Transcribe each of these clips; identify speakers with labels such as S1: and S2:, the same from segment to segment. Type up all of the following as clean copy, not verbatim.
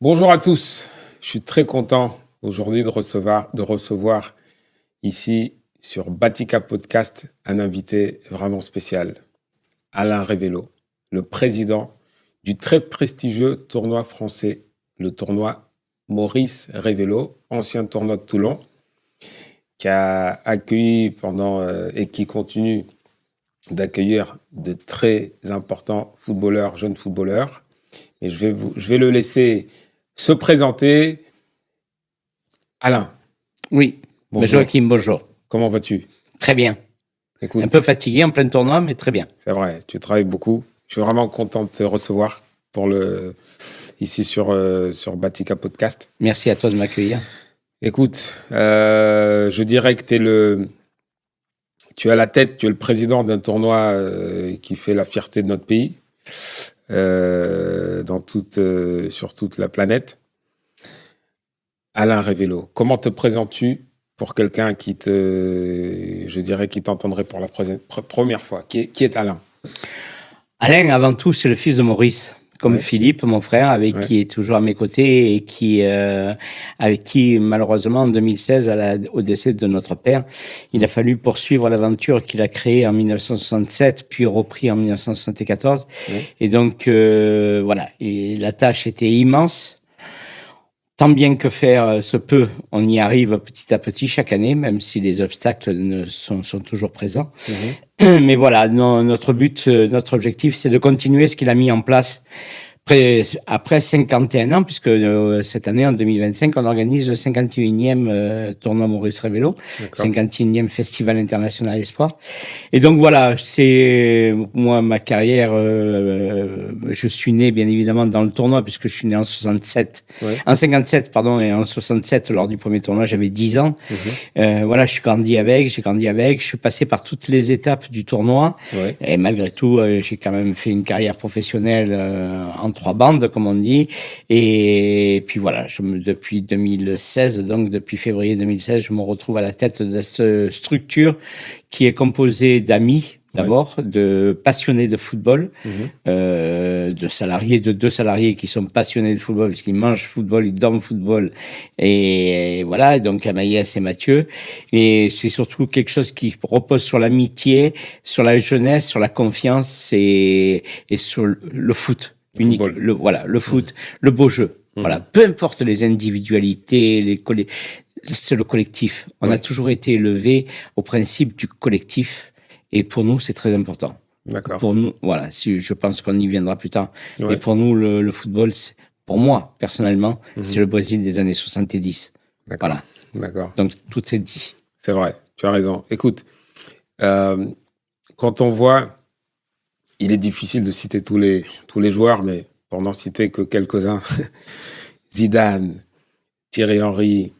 S1: Bonjour à tous, je suis très content aujourd'hui de recevoir ici sur Batika Podcast un invité vraiment spécial, Alain Révélo, le président du très prestigieux tournoi français, le tournoi Maurice Révélo, ancien tournoi de Toulon, qui a accueilli et qui continue d'accueillir de très importants footballeurs, jeunes footballeurs. Et je vais le laisser se présenter. Alain.
S2: Oui,
S1: Bonjour.
S2: Joachim, bonjour.
S1: Comment vas-tu?
S2: Très bien.
S1: Écoute,
S2: Un peu fatigué en plein tournoi, mais très bien.
S1: c'est vrai, tu travailles beaucoup. Je suis vraiment content de te recevoir ici sur Batika Podcast.
S2: Merci à toi de m'accueillir.
S1: Écoute, je dirais que tu es à la tête, tu es le président d'un tournoi qui fait la fierté de notre pays sur toute la planète. Alain Révélo, comment te présentes-tu pour quelqu'un qui t'entendrait pour la première fois? Qui est Alain?
S2: Alain, avant tout, c'est le fils de Maurice, comme
S1: Ouais.
S2: Philippe, mon frère, qui est toujours à mes côtés et avec qui, malheureusement, en 2016, au décès de notre père, il a fallu poursuivre l'aventure qu'il a créée en 1967, puis repris en 1974.
S1: Ouais.
S2: Et donc, voilà, et la tâche était immense. Tant bien que faire se peut, on y arrive petit à petit chaque année, même si les obstacles sont toujours présents.
S1: Mhm.
S2: Mais voilà, notre objectif, c'est de continuer ce qu'il a mis en place après 51 ans, puisque cette année, en 2025, on organise le 51e tournoi Maurice Révélo, 51e Festival International Espoir. Et donc voilà, c'est moi ma carrière. Je suis né bien évidemment dans le tournoi puisque je suis né en 67, en 57 pardon, et en 67 lors du premier tournoi j'avais 10 ans. Voilà, j'ai grandi avec. Je suis passé par toutes les étapes du tournoi et malgré tout, j'ai quand même fait une carrière professionnelle en 3 bandes comme on dit. Et puis voilà, depuis 2016, donc depuis février 2016, je me retrouve à la tête de cette structure qui est composé d'amis, d'abord, de passionnés de football, de salariés, de 2 salariés qui sont passionnés de football, parce qu'ils mangent football, ils dorment football, et voilà, donc Amaïs et Mathieu. Et c'est surtout quelque chose qui repose sur l'amitié, sur la jeunesse, sur la confiance et sur le foot. Unique, le foot, le beau jeu. Voilà, peu importe les individualités, c'est le collectif. On a toujours été élevé au principe du collectif. Et pour nous, c'est très important.
S1: D'accord.
S2: Pour nous, voilà, je pense qu'on y viendra plus tard. Mais pour nous, le football, pour moi, personnellement, c'est le Brésil des années 70.
S1: D'accord.
S2: Voilà.
S1: D'accord.
S2: Donc, tout est dit.
S1: C'est vrai, tu as raison. Écoute, quand on voit, il est difficile de citer tous les joueurs, mais pour n'en citer que quelques-uns, Zidane, Thierry Henry,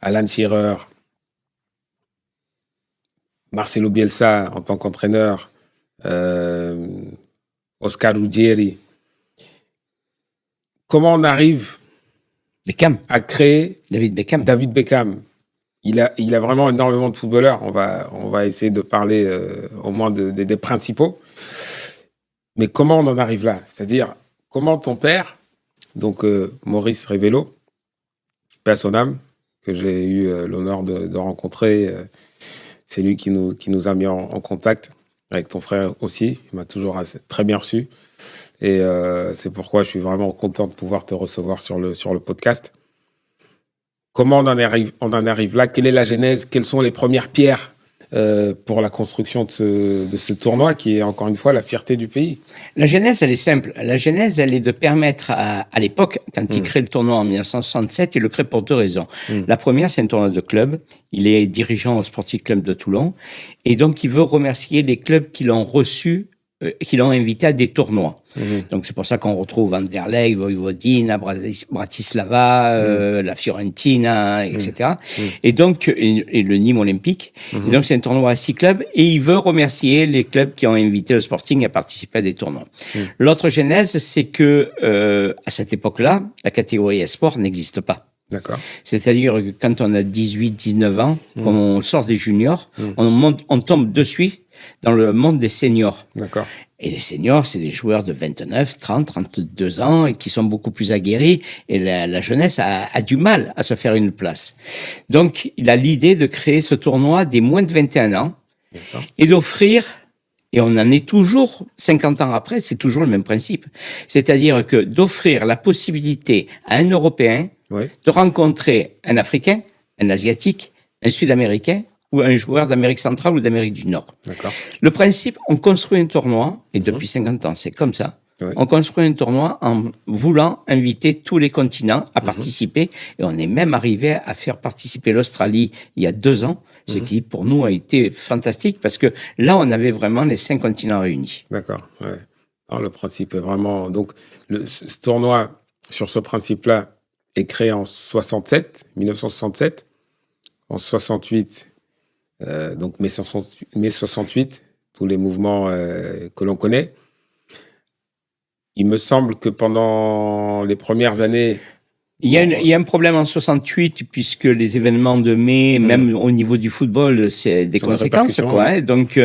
S1: Alan Shearer, Marcelo Bielsa en tant qu'entraîneur, Oscar Ruggieri. Comment on arrive à créer
S2: David
S1: Beckham? Il a vraiment énormément de footballeurs. On va essayer de parler au moins des principaux. Mais comment on en arrive là? C'est-à-dire, comment ton père, donc Maurice Révélo, paix à son âme, que j'ai eu l'honneur de rencontrer, c'est lui qui nous a mis en contact avec ton frère aussi. Il m'a toujours très bien reçu. Et c'est pourquoi je suis vraiment content de pouvoir te recevoir sur le podcast. Comment on en arrive là? Quelle est la genèse? Quelles sont les premières pierres pour la construction de ce tournoi qui est, encore une fois, la fierté du pays?
S2: La genèse, elle est simple. La genèse, elle est de permettre à l'époque, quand il crée le tournoi en 1967, il le crée pour 2 raisons. La première, c'est un tournoi de club. Il est dirigeant au Sporting Club de Toulon. Et donc, il veut remercier les clubs qui l'ont reçu, qui l'ont invité à des tournois. Donc, c'est pour ça qu'on retrouve Anderlecht, Vojvodina, Bratislava, la Fiorentina, etc. Et donc, et le Nîmes Olympique. Et donc, c'est un tournoi à 6 clubs et il veut remercier les clubs qui ont invité le Sporting à participer à des tournois. L'autre genèse, c'est que, à cette époque-là, la catégorie Espoir n'existe pas.
S1: D'accord.
S2: C'est-à-dire que quand on a 18, 19 ans, quand on sort des juniors, on tombe de suite dans le monde des seniors.
S1: D'accord.
S2: Et les seniors, c'est des joueurs de 29, 30, 32 ans et qui sont beaucoup plus aguerris. Et la jeunesse a du mal à se faire une place. Donc, il a l'idée de créer ce tournoi des moins de 21 ans et d'offrir, et on en est toujours, 50 ans après, c'est toujours le même principe. C'est-à-dire que d'offrir la possibilité à un Européen de rencontrer un Africain, un Asiatique, un Sud-Américain ou un joueur d'Amérique centrale ou d'Amérique du Nord. Le principe, on construit un tournoi, et depuis 50 ans, c'est comme ça. On construit un tournoi en voulant inviter tous les continents à participer, et on est même arrivé à faire participer l'Australie il y a 2 ans, ce qui pour nous a été fantastique, parce que là, on avait vraiment les 5 continents réunis.
S1: D'accord, ouais. Alors, le principe est vraiment... Donc, ce tournoi, sur ce principe-là, est créé en 1967. En 68, donc mai 68, tous les mouvements que l'on connaît. Il me semble que pendant les premières années...
S2: Il y a un problème en 68, puisque les événements de mai, même au niveau du football, c'est des conséquences, quoi. Hein. Donc,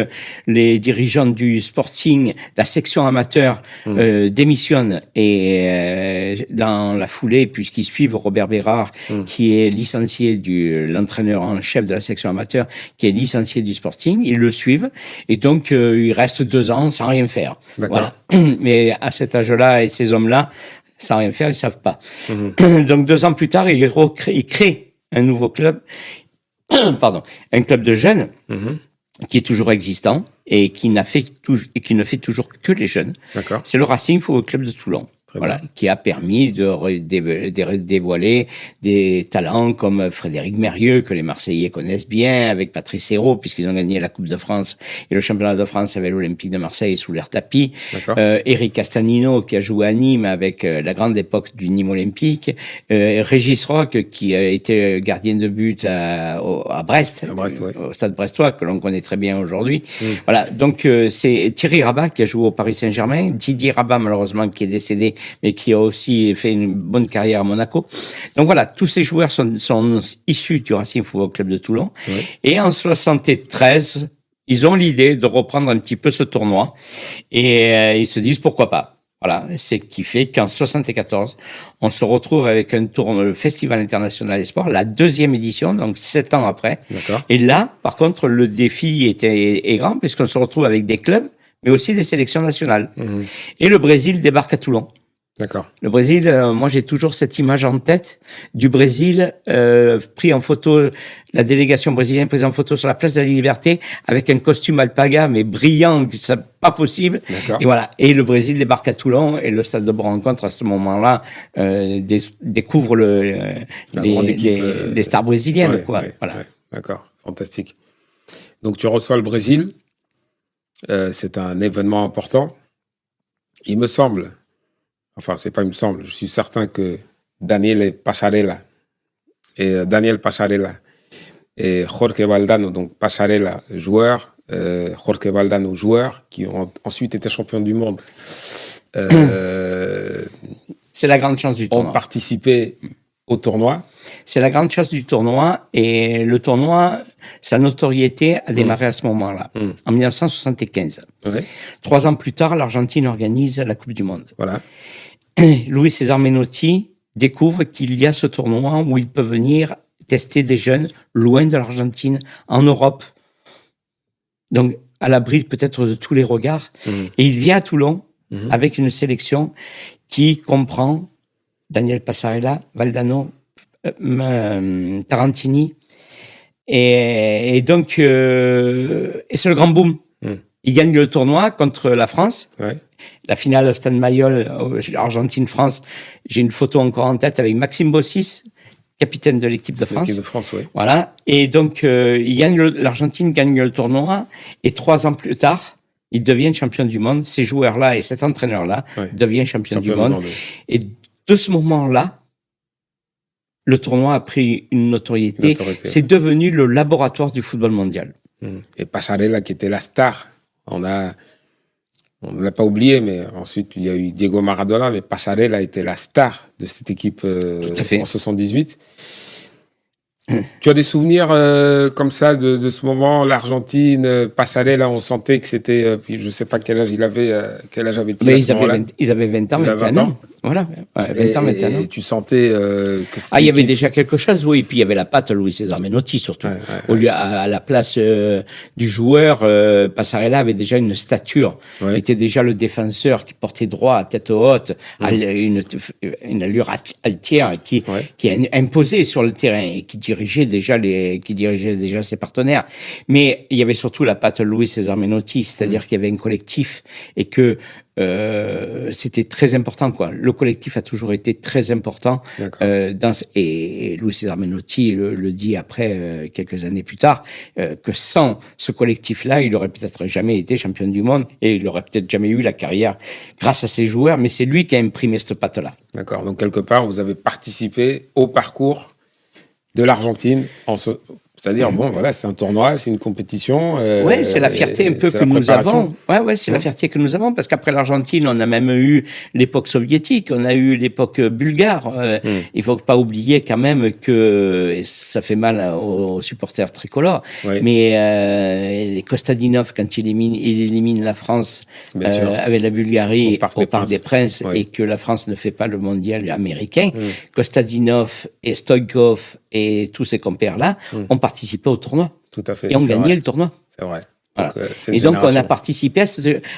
S2: les dirigeants du Sporting, la section amateur, démissionnent et dans la foulée, puisqu'ils suivent Robert Bérard, qui est licencié l'entraîneur en chef de la section amateur, qui est licencié du Sporting, ils le suivent. Et donc, il reste 2 ans sans rien faire. Voilà. Mais à cet âge-là et ces hommes-là, sans rien faire, ils savent pas. Donc 2 ans plus tard, ils créent un nouveau club, un club de jeunes qui est toujours existant et qui ne fait toujours que les jeunes. C'est le Racing Football Club de Toulon. Voilà, qui a permis de dévoiler des talents comme Frédéric Mérieux, que les Marseillais connaissent bien, avec Patrice Hérault, puisqu'ils ont gagné la Coupe de France et le championnat de France avec l'Olympique de Marseille sous leur tapis. Eric Castanino, qui a joué à Nîmes avec la grande époque du Nîmes olympique. Régis Roch, qui a été gardien de but à Brest, au Stade brestois, que l'on connaît très bien aujourd'hui. Voilà, donc c'est Thierry Rabat qui a joué au Paris Saint-Germain, Didier Rabat, malheureusement, qui est décédé, mais qui a aussi fait une bonne carrière à Monaco. Donc voilà, tous ces joueurs sont issus du Racing Football Club de Toulon. Et en 73, ils ont l'idée de reprendre un petit peu ce tournoi. Et ils se disent pourquoi pas. Voilà, c'est ce qui fait qu'en 74, on se retrouve avec le Festival International des Sports, la 2e édition, donc 7 ans après. Et là, par contre, le défi est grand, puisqu'on se retrouve avec des clubs, mais aussi des sélections nationales. Et le Brésil débarque à Toulon. Le Brésil, moi j'ai toujours cette image en tête du Brésil pris en photo, la délégation brésilienne prise en photo sur la place de la Liberté avec un costume alpaga mais brillant, c'est pas possible. Et voilà. Et le Brésil débarque à Toulon et le stade de rencontre à ce moment-là découvre les stars brésiliennes, quoi. Voilà.
S1: D'accord, fantastique. Donc tu reçois le Brésil, c'est un événement important. Il me semble. Enfin, c'est pas il me semble, je suis certain que Daniel Passarella et Jorge Valdano, donc Passarella, joueur, Jorge Valdano, joueur, qui ont ensuite été champions du monde.
S2: C'est la grande chance du tournoi.
S1: Ont participé au tournoi.
S2: C'est la grande chance du tournoi, et le tournoi, sa notoriété a démarré à ce moment-là, en 1975. 3 ans plus tard, l'Argentine organise la Coupe du Monde.
S1: Voilà.
S2: Louis César Menotti découvre qu'il y a ce tournoi où il peut venir tester des jeunes loin de l'Argentine, en Europe, donc à l'abri peut-être de tous les regards. Et il vient à Toulon avec une sélection qui comprend Daniel Passarella, Valdano, Tarantini, et donc et c'est le grand boom. Il gagne le tournoi contre la France. La finale au Stade Mayol, Argentine-France, j'ai une photo encore en tête avec Maxime Bossis, capitaine de l'équipe de France. Voilà. Et donc, l'Argentine gagne le tournoi, et 3 ans plus tard, ils deviennent champions du monde. Ces joueurs-là et cet entraîneur-là deviennent champions du monde. Et de ce moment-là, le tournoi a pris une notoriété. C'est devenu le laboratoire du football mondial.
S1: Et Passarella, qui était la star, on ne l'a pas oublié, mais ensuite il y a eu Diego Maradona, mais Passarella était la star de cette équipe en 78. Tu as des souvenirs comme ça de ce moment, l'Argentine, Passalé, là, on sentait que c'était, puis je sais pas quel âge avait-il
S2: Mais
S1: à ce moment-là.
S2: ils avaient 20 ans,
S1: Ils avaient
S2: 21
S1: 20
S2: ans.
S1: ans.
S2: Voilà, ouais, 20 ans, 21 ans.
S1: Et tu sentais que cette
S2: Ah, il y avait
S1: équipe-
S2: déjà quelque chose, oui. Et puis il y avait la patte Louis César Menotti, surtout.
S1: Ouais,
S2: Au lieu, à la place du joueur, Passarella avait déjà une stature.
S1: ouais.
S2: Il était déjà le défenseur qui portait droit, à tête haute, à une allure altière qui imposait sur le terrain et qui dirigeait déjà ses partenaires. Mais il y avait surtout la patte Louis César Menotti, c'est-à-dire qu'il y avait un collectif et que c'était très important, quoi. Le collectif a toujours été très important. Et Louis César Menotti le dit après, quelques années plus tard, que sans ce collectif-là, il aurait peut-être jamais été champion du monde et il aurait peut-être jamais eu la carrière grâce à ses joueurs, mais c'est lui qui a imprimé cette patte-là.
S1: D'accord. Donc, quelque part, vous avez participé au parcours de l'Argentine c'est-à-dire, bon, voilà, c'est un tournoi, c'est une compétition.
S2: Oui, c'est la fierté un peu que nous avons. Ouais, c'est la fierté que nous avons, parce qu'après l'Argentine, on a même eu l'époque soviétique, on a eu l'époque bulgare. Il faut pas oublier quand même que, et ça fait mal aux supporters tricolores, mais les Kostadinov, quand il élimine la France avec la Bulgarie au Parc des Princes, et que la France ne fait pas le mondial américain, Kostadinov et Stoïkov et tous ces compères-là ont participé au tournoi.
S1: Tout à fait.
S2: Et ont gagné le tournoi.
S1: C'est vrai.
S2: Voilà. Et donc, on a participé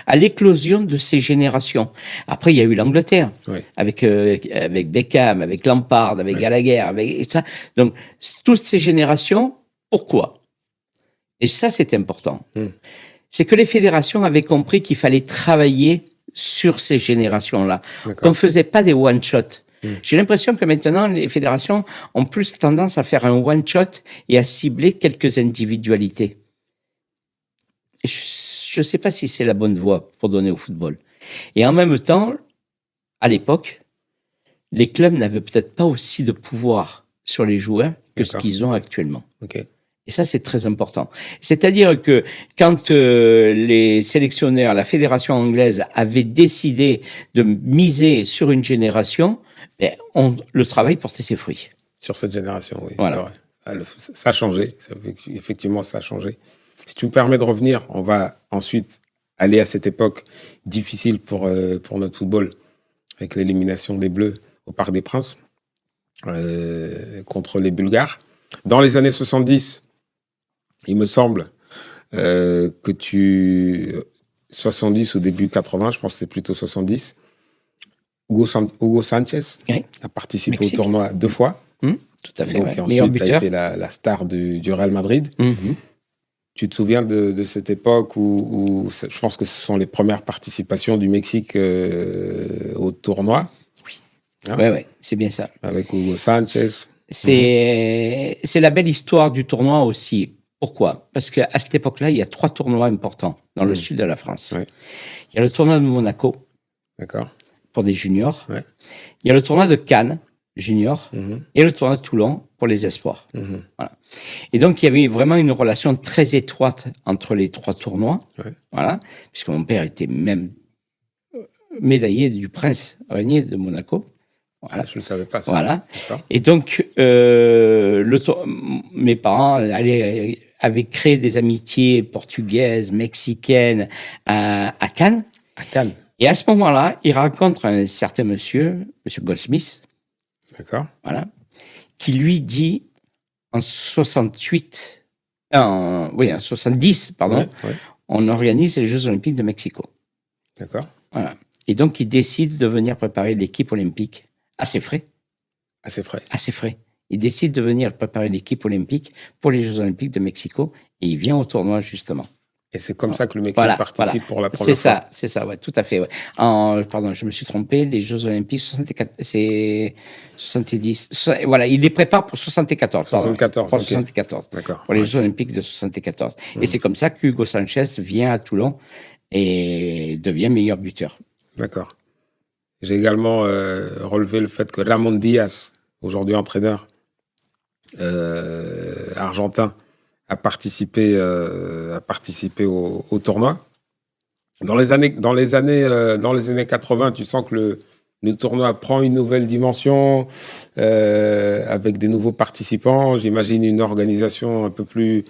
S2: à l'éclosion de ces générations. Après, il y a eu l'Angleterre, avec Beckham, avec Lampard, avec Gallagher, avec ça. Donc, toutes ces générations, pourquoi? Et ça, c'est important. C'est que les fédérations avaient compris qu'il fallait travailler sur ces générations-là. Qu'on ne faisait pas des one-shots. J'ai l'impression que maintenant, les fédérations ont plus tendance à faire un one-shot et à cibler quelques individualités. Je ne sais pas si c'est la bonne voie pour donner au football. Et en même temps, à l'époque, les clubs n'avaient peut-être pas aussi de pouvoir sur les joueurs que ce qu'ils ont actuellement. Et ça, c'est très important. C'est-à-dire que quand les sélectionneurs, la fédération anglaise avait décidé de miser sur une génération, le travail portait ses fruits.
S1: Sur cette génération, oui.
S2: Voilà.
S1: C'est vrai. Ça a changé. Effectivement, ça a changé. Si tu me permets de revenir, on va ensuite aller à cette époque difficile pour notre football, avec l'élimination des Bleus au Parc des Princes contre les Bulgares. Dans les années 70, il me semble que 70 au début 80, je pense que c'est plutôt 70, Hugo Sanchez a participé au tournoi 2 fois.
S2: Tout à fait.
S1: Donc, ensuite, il a été la star du Real Madrid. Tu te souviens de cette époque où je pense que ce sont les premières participations du Mexique au tournoi?
S2: Oui, c'est bien ça.
S1: Avec Hugo Sanchez.
S2: C'est la belle histoire du tournoi aussi. Pourquoi? Parce qu'à cette époque-là, il y a 3 tournois importants dans le sud de la France. Il y a le tournoi de Monaco.
S1: D'accord.
S2: Pour des juniors. Il y a le tournoi de Cannes, junior, et le tournoi de Toulon pour les espoirs. Voilà. Et donc, il y avait vraiment une relation très étroite entre les 3 tournois. Voilà. Puisque mon père était même médaillé du prince régnier de Monaco. Voilà.
S1: Je ne le savais pas, ça.
S2: Voilà. Et donc, mes parents avaient créé des amitiés portugaises, mexicaines à Cannes.
S1: À Cannes.
S2: Et à ce moment-là, il rencontre un certain monsieur Goldsmith.
S1: D'accord.
S2: Voilà. Qui lui dit, en 70, pardon, on organise les Jeux Olympiques de Mexico.
S1: D'accord.
S2: Voilà. Et donc, il décide de venir préparer l'équipe olympique à ses frais.
S1: À ses frais.
S2: À ses frais. Il décide de venir préparer l'équipe olympique pour les Jeux Olympiques de Mexico et il vient au tournoi, justement.
S1: Et c'est comme ça que le Mexique participe pour la première fois.
S2: C'est ça, ouais, tout à fait. Ouais. Pardon, je me suis trompé. Les Jeux Olympiques, 64, c'est 70. Voilà, il les prépare pour 74.
S1: 74.
S2: Pour 74.
S1: D'accord.
S2: Pour les Jeux Olympiques de 74. Et c'est comme ça qu'Hugo Sanchez vient à Toulon et devient meilleur buteur.
S1: D'accord. J'ai également relevé le fait que Ramon Diaz, aujourd'hui entraîneur argentin, a participé au tournoi. Dans les années 80, tu sens que le tournoi prend une nouvelle dimension avec des nouveaux participants. J'imagine une organisation un peu plus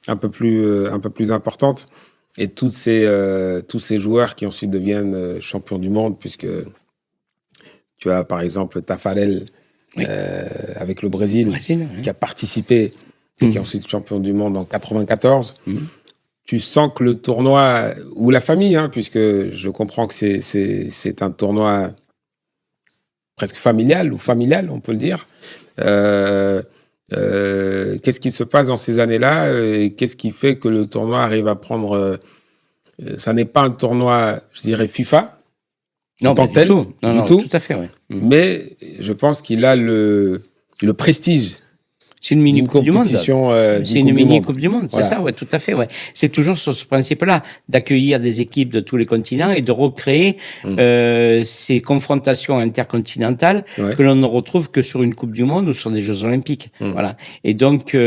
S1: importante. Et tous ces joueurs qui ensuite deviennent champions du monde, puisque tu as par exemple Tafarel avec le Brésil, qui a participé et qui est ensuite champion du monde en 94. Tu sens que le tournoi, ou la famille, puisque je comprends que c'est un tournoi presque familial, on peut le dire. Qu'est-ce qui se passe dans ces années-là et qu'est-ce qui fait que le tournoi arrive à prendre... ça n'est pas un tournoi, je dirais, FIFA,
S2: non,
S1: en tant que tel,
S2: du tout. Tout à fait, oui.
S1: Mais je pense qu'il a le prestige.
S2: C'est une mini Coupe du Monde.
S1: C'est
S2: une mini Coupe du Monde, c'est ça, ouais, tout à fait, ouais. C'est toujours sur ce principe-là, d'accueillir des équipes de tous les continents et de recréer ces confrontations intercontinentales que l'on ne retrouve que sur une Coupe du Monde ou sur des Jeux Olympiques. Voilà. Et donc,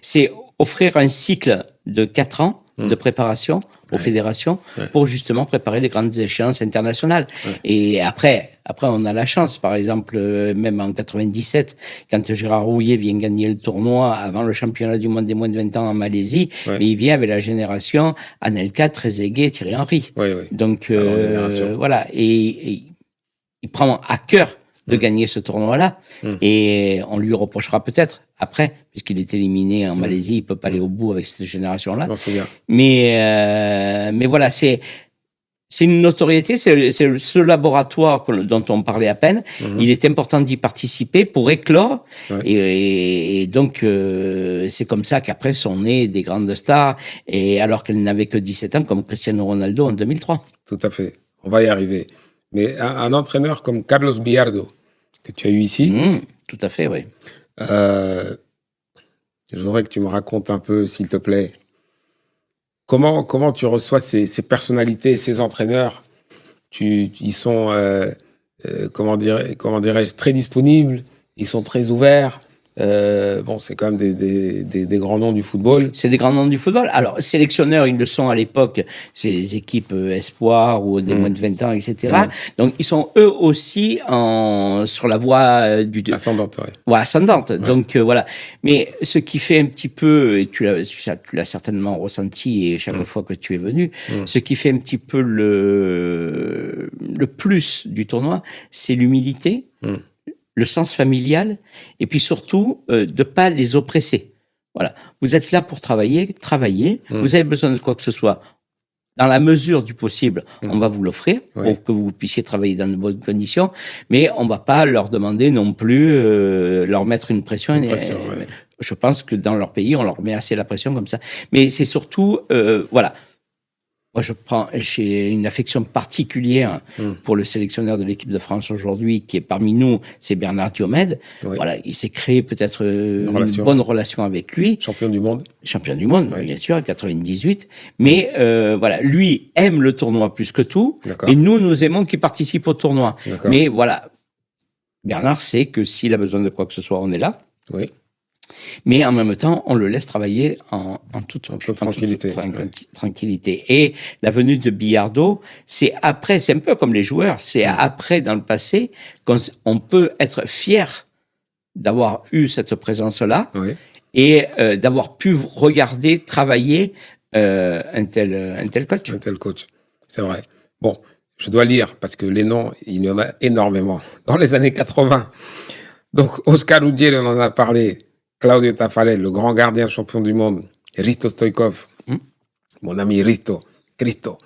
S2: c'est offrir un cycle de 4 ans de préparation aux fédérations pour justement préparer les grandes échéances internationales. Et après, on a la chance, par exemple, même en 97, quand Gérard Rouillet vient gagner le tournoi avant le championnat du monde des moins de 20 ans en Malaisie, mais il vient avec la génération Anelka, Trezeguet, Thierry Henry. Donc, voilà. Et il prend à cœur de gagner ce tournoi-là. Et on lui reprochera peut-être après, puisqu'il est éliminé en Malaisie, il peut pas aller au bout avec cette génération-là. Mais voilà, c'est une notoriété, c'est ce laboratoire dont on parlait à peine. Il est important d'y participer pour éclore. Et donc, c'est comme ça qu'après sont nées des grandes stars, et alors qu'elles n'avaient que 17 ans, comme Cristiano Ronaldo en 2003.
S1: Tout à fait. On va y arriver. Mais un entraîneur comme Carlos Bilardo, que tu as eu ici.
S2: Tout à fait, oui.
S1: Je voudrais que tu me racontes un peu, s'il te plaît, comment tu reçois ces personnalités, ces entraîneurs. Ils sont, comment dirais-je, très disponibles, ils sont très ouverts. C'est quand même des grands noms du football.
S2: C'est des grands noms du football. Alors, sélectionneurs, ils le sont à l'époque. C'est les équipes espoirs ou des moins de 20 ans, etc. Donc, ils sont eux aussi sur la voie
S1: ascendante,
S2: ascendante. Donc, voilà. Mais ce qui fait un petit peu, et tu l'as certainement ressenti et chaque fois que tu es venu, ce qui fait un petit peu le plus du tournoi, c'est l'humilité. Le sens familial, et puis surtout, de pas les oppresser. Voilà. Vous êtes là pour travailler. Vous avez besoin de quoi que ce soit. Dans la mesure du possible, on va vous l'offrir pour que vous puissiez travailler dans de bonnes conditions, mais on va pas leur demander non plus, leur mettre une pression. Je pense que dans leur pays, on leur met assez la pression comme ça. Mais c'est surtout, voilà. Moi, j'ai une affection particulière pour le sélectionneur de l'équipe de France aujourd'hui, qui est parmi nous, c'est Bernard Diomède. Voilà, il s'est créé peut-être une bonne relation avec lui.
S1: Champion du monde,
S2: bien sûr, en 98. Mais voilà, lui aime le tournoi plus que tout, et nous aimons qu'il participe au tournoi. Mais voilà, Bernard sait que s'il a besoin de quoi que ce soit, on est là. Mais en même temps, on le laisse travailler en toute tranquillité. Et la venue de Bilardo, c'est après, c'est un peu comme les joueurs, c'est après, dans le passé, qu'on peut être fier d'avoir eu cette présence-là et d'avoir pu regarder, travailler un tel coach.
S1: Un tel coach, c'est vrai. Bon, je dois lire, parce que les noms, il y en a énormément. Dans les années 80, donc Oscar Ruggeri, on en a parlé, Claudio Tafarel, le grand gardien champion du monde, Risto Stoichkov, mon ami Cristo,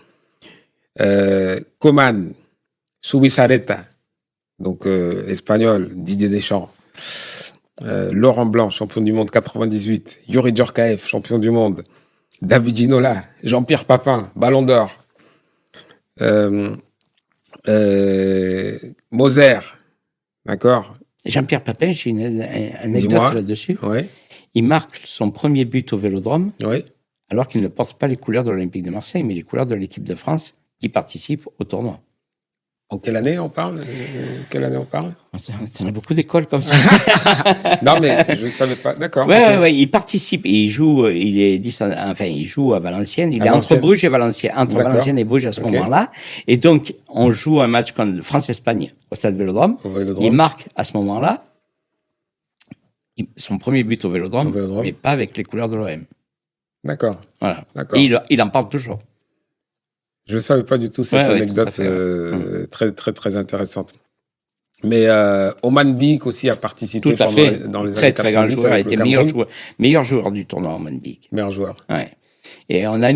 S1: Coman, Zubizarreta, donc espagnol, Didier Deschamps, Laurent Blanc, champion du monde 98, Yuri Djorkaeff, champion du monde, David Ginola, Jean-Pierre Papin, Ballon d'Or, Moser, d'accord.
S2: Jean-Pierre Papin, j'ai une anecdote là-dessus. Il marque son premier but au Vélodrome, alors qu'il ne porte pas les couleurs de l'Olympique de Marseille, mais les couleurs de l'équipe de France qui participe au tournoi.
S1: En quelle année on parle? Quelle année on parle?
S2: On a beaucoup d'écoles comme ça.
S1: Non, mais je ne savais pas. D'accord.
S2: Ouais,
S1: Ok.
S2: ouais, il participe, il joue, il joue à Valenciennes, il
S1: À
S2: est entre
S1: Valenciennes.
S2: Bruges et Valenciennes, entre
S1: D'accord.
S2: Valenciennes et Bruges à ce
S1: Ok.
S2: moment-là. Et donc, on joue un match contre France-Espagne au Stade Vélodrome.
S1: Au Vélodrome.
S2: Il marque à ce moment-là son premier but au
S1: Au
S2: Vélodrome,
S1: Vélodrome.
S2: mais pas avec les couleurs de l'OM.
S1: D'accord.
S2: Voilà.
S1: D'accord.
S2: Et il en parle toujours.
S1: Je ne savais pas du tout cette
S2: Ouais, tout à
S1: anecdote
S2: fait, ouais.
S1: très, très, très intéressante. Mais Oman Bik aussi a participé
S2: Tout à
S1: pendant
S2: fait.
S1: dans les
S2: Très,
S1: années
S2: très grand
S1: 90
S2: joueur, a
S1: avec le
S2: été
S1: Cameroun.
S2: meilleur joueur du tournoi, Manbik.
S1: Meilleur joueur.
S2: Ouais. Et on a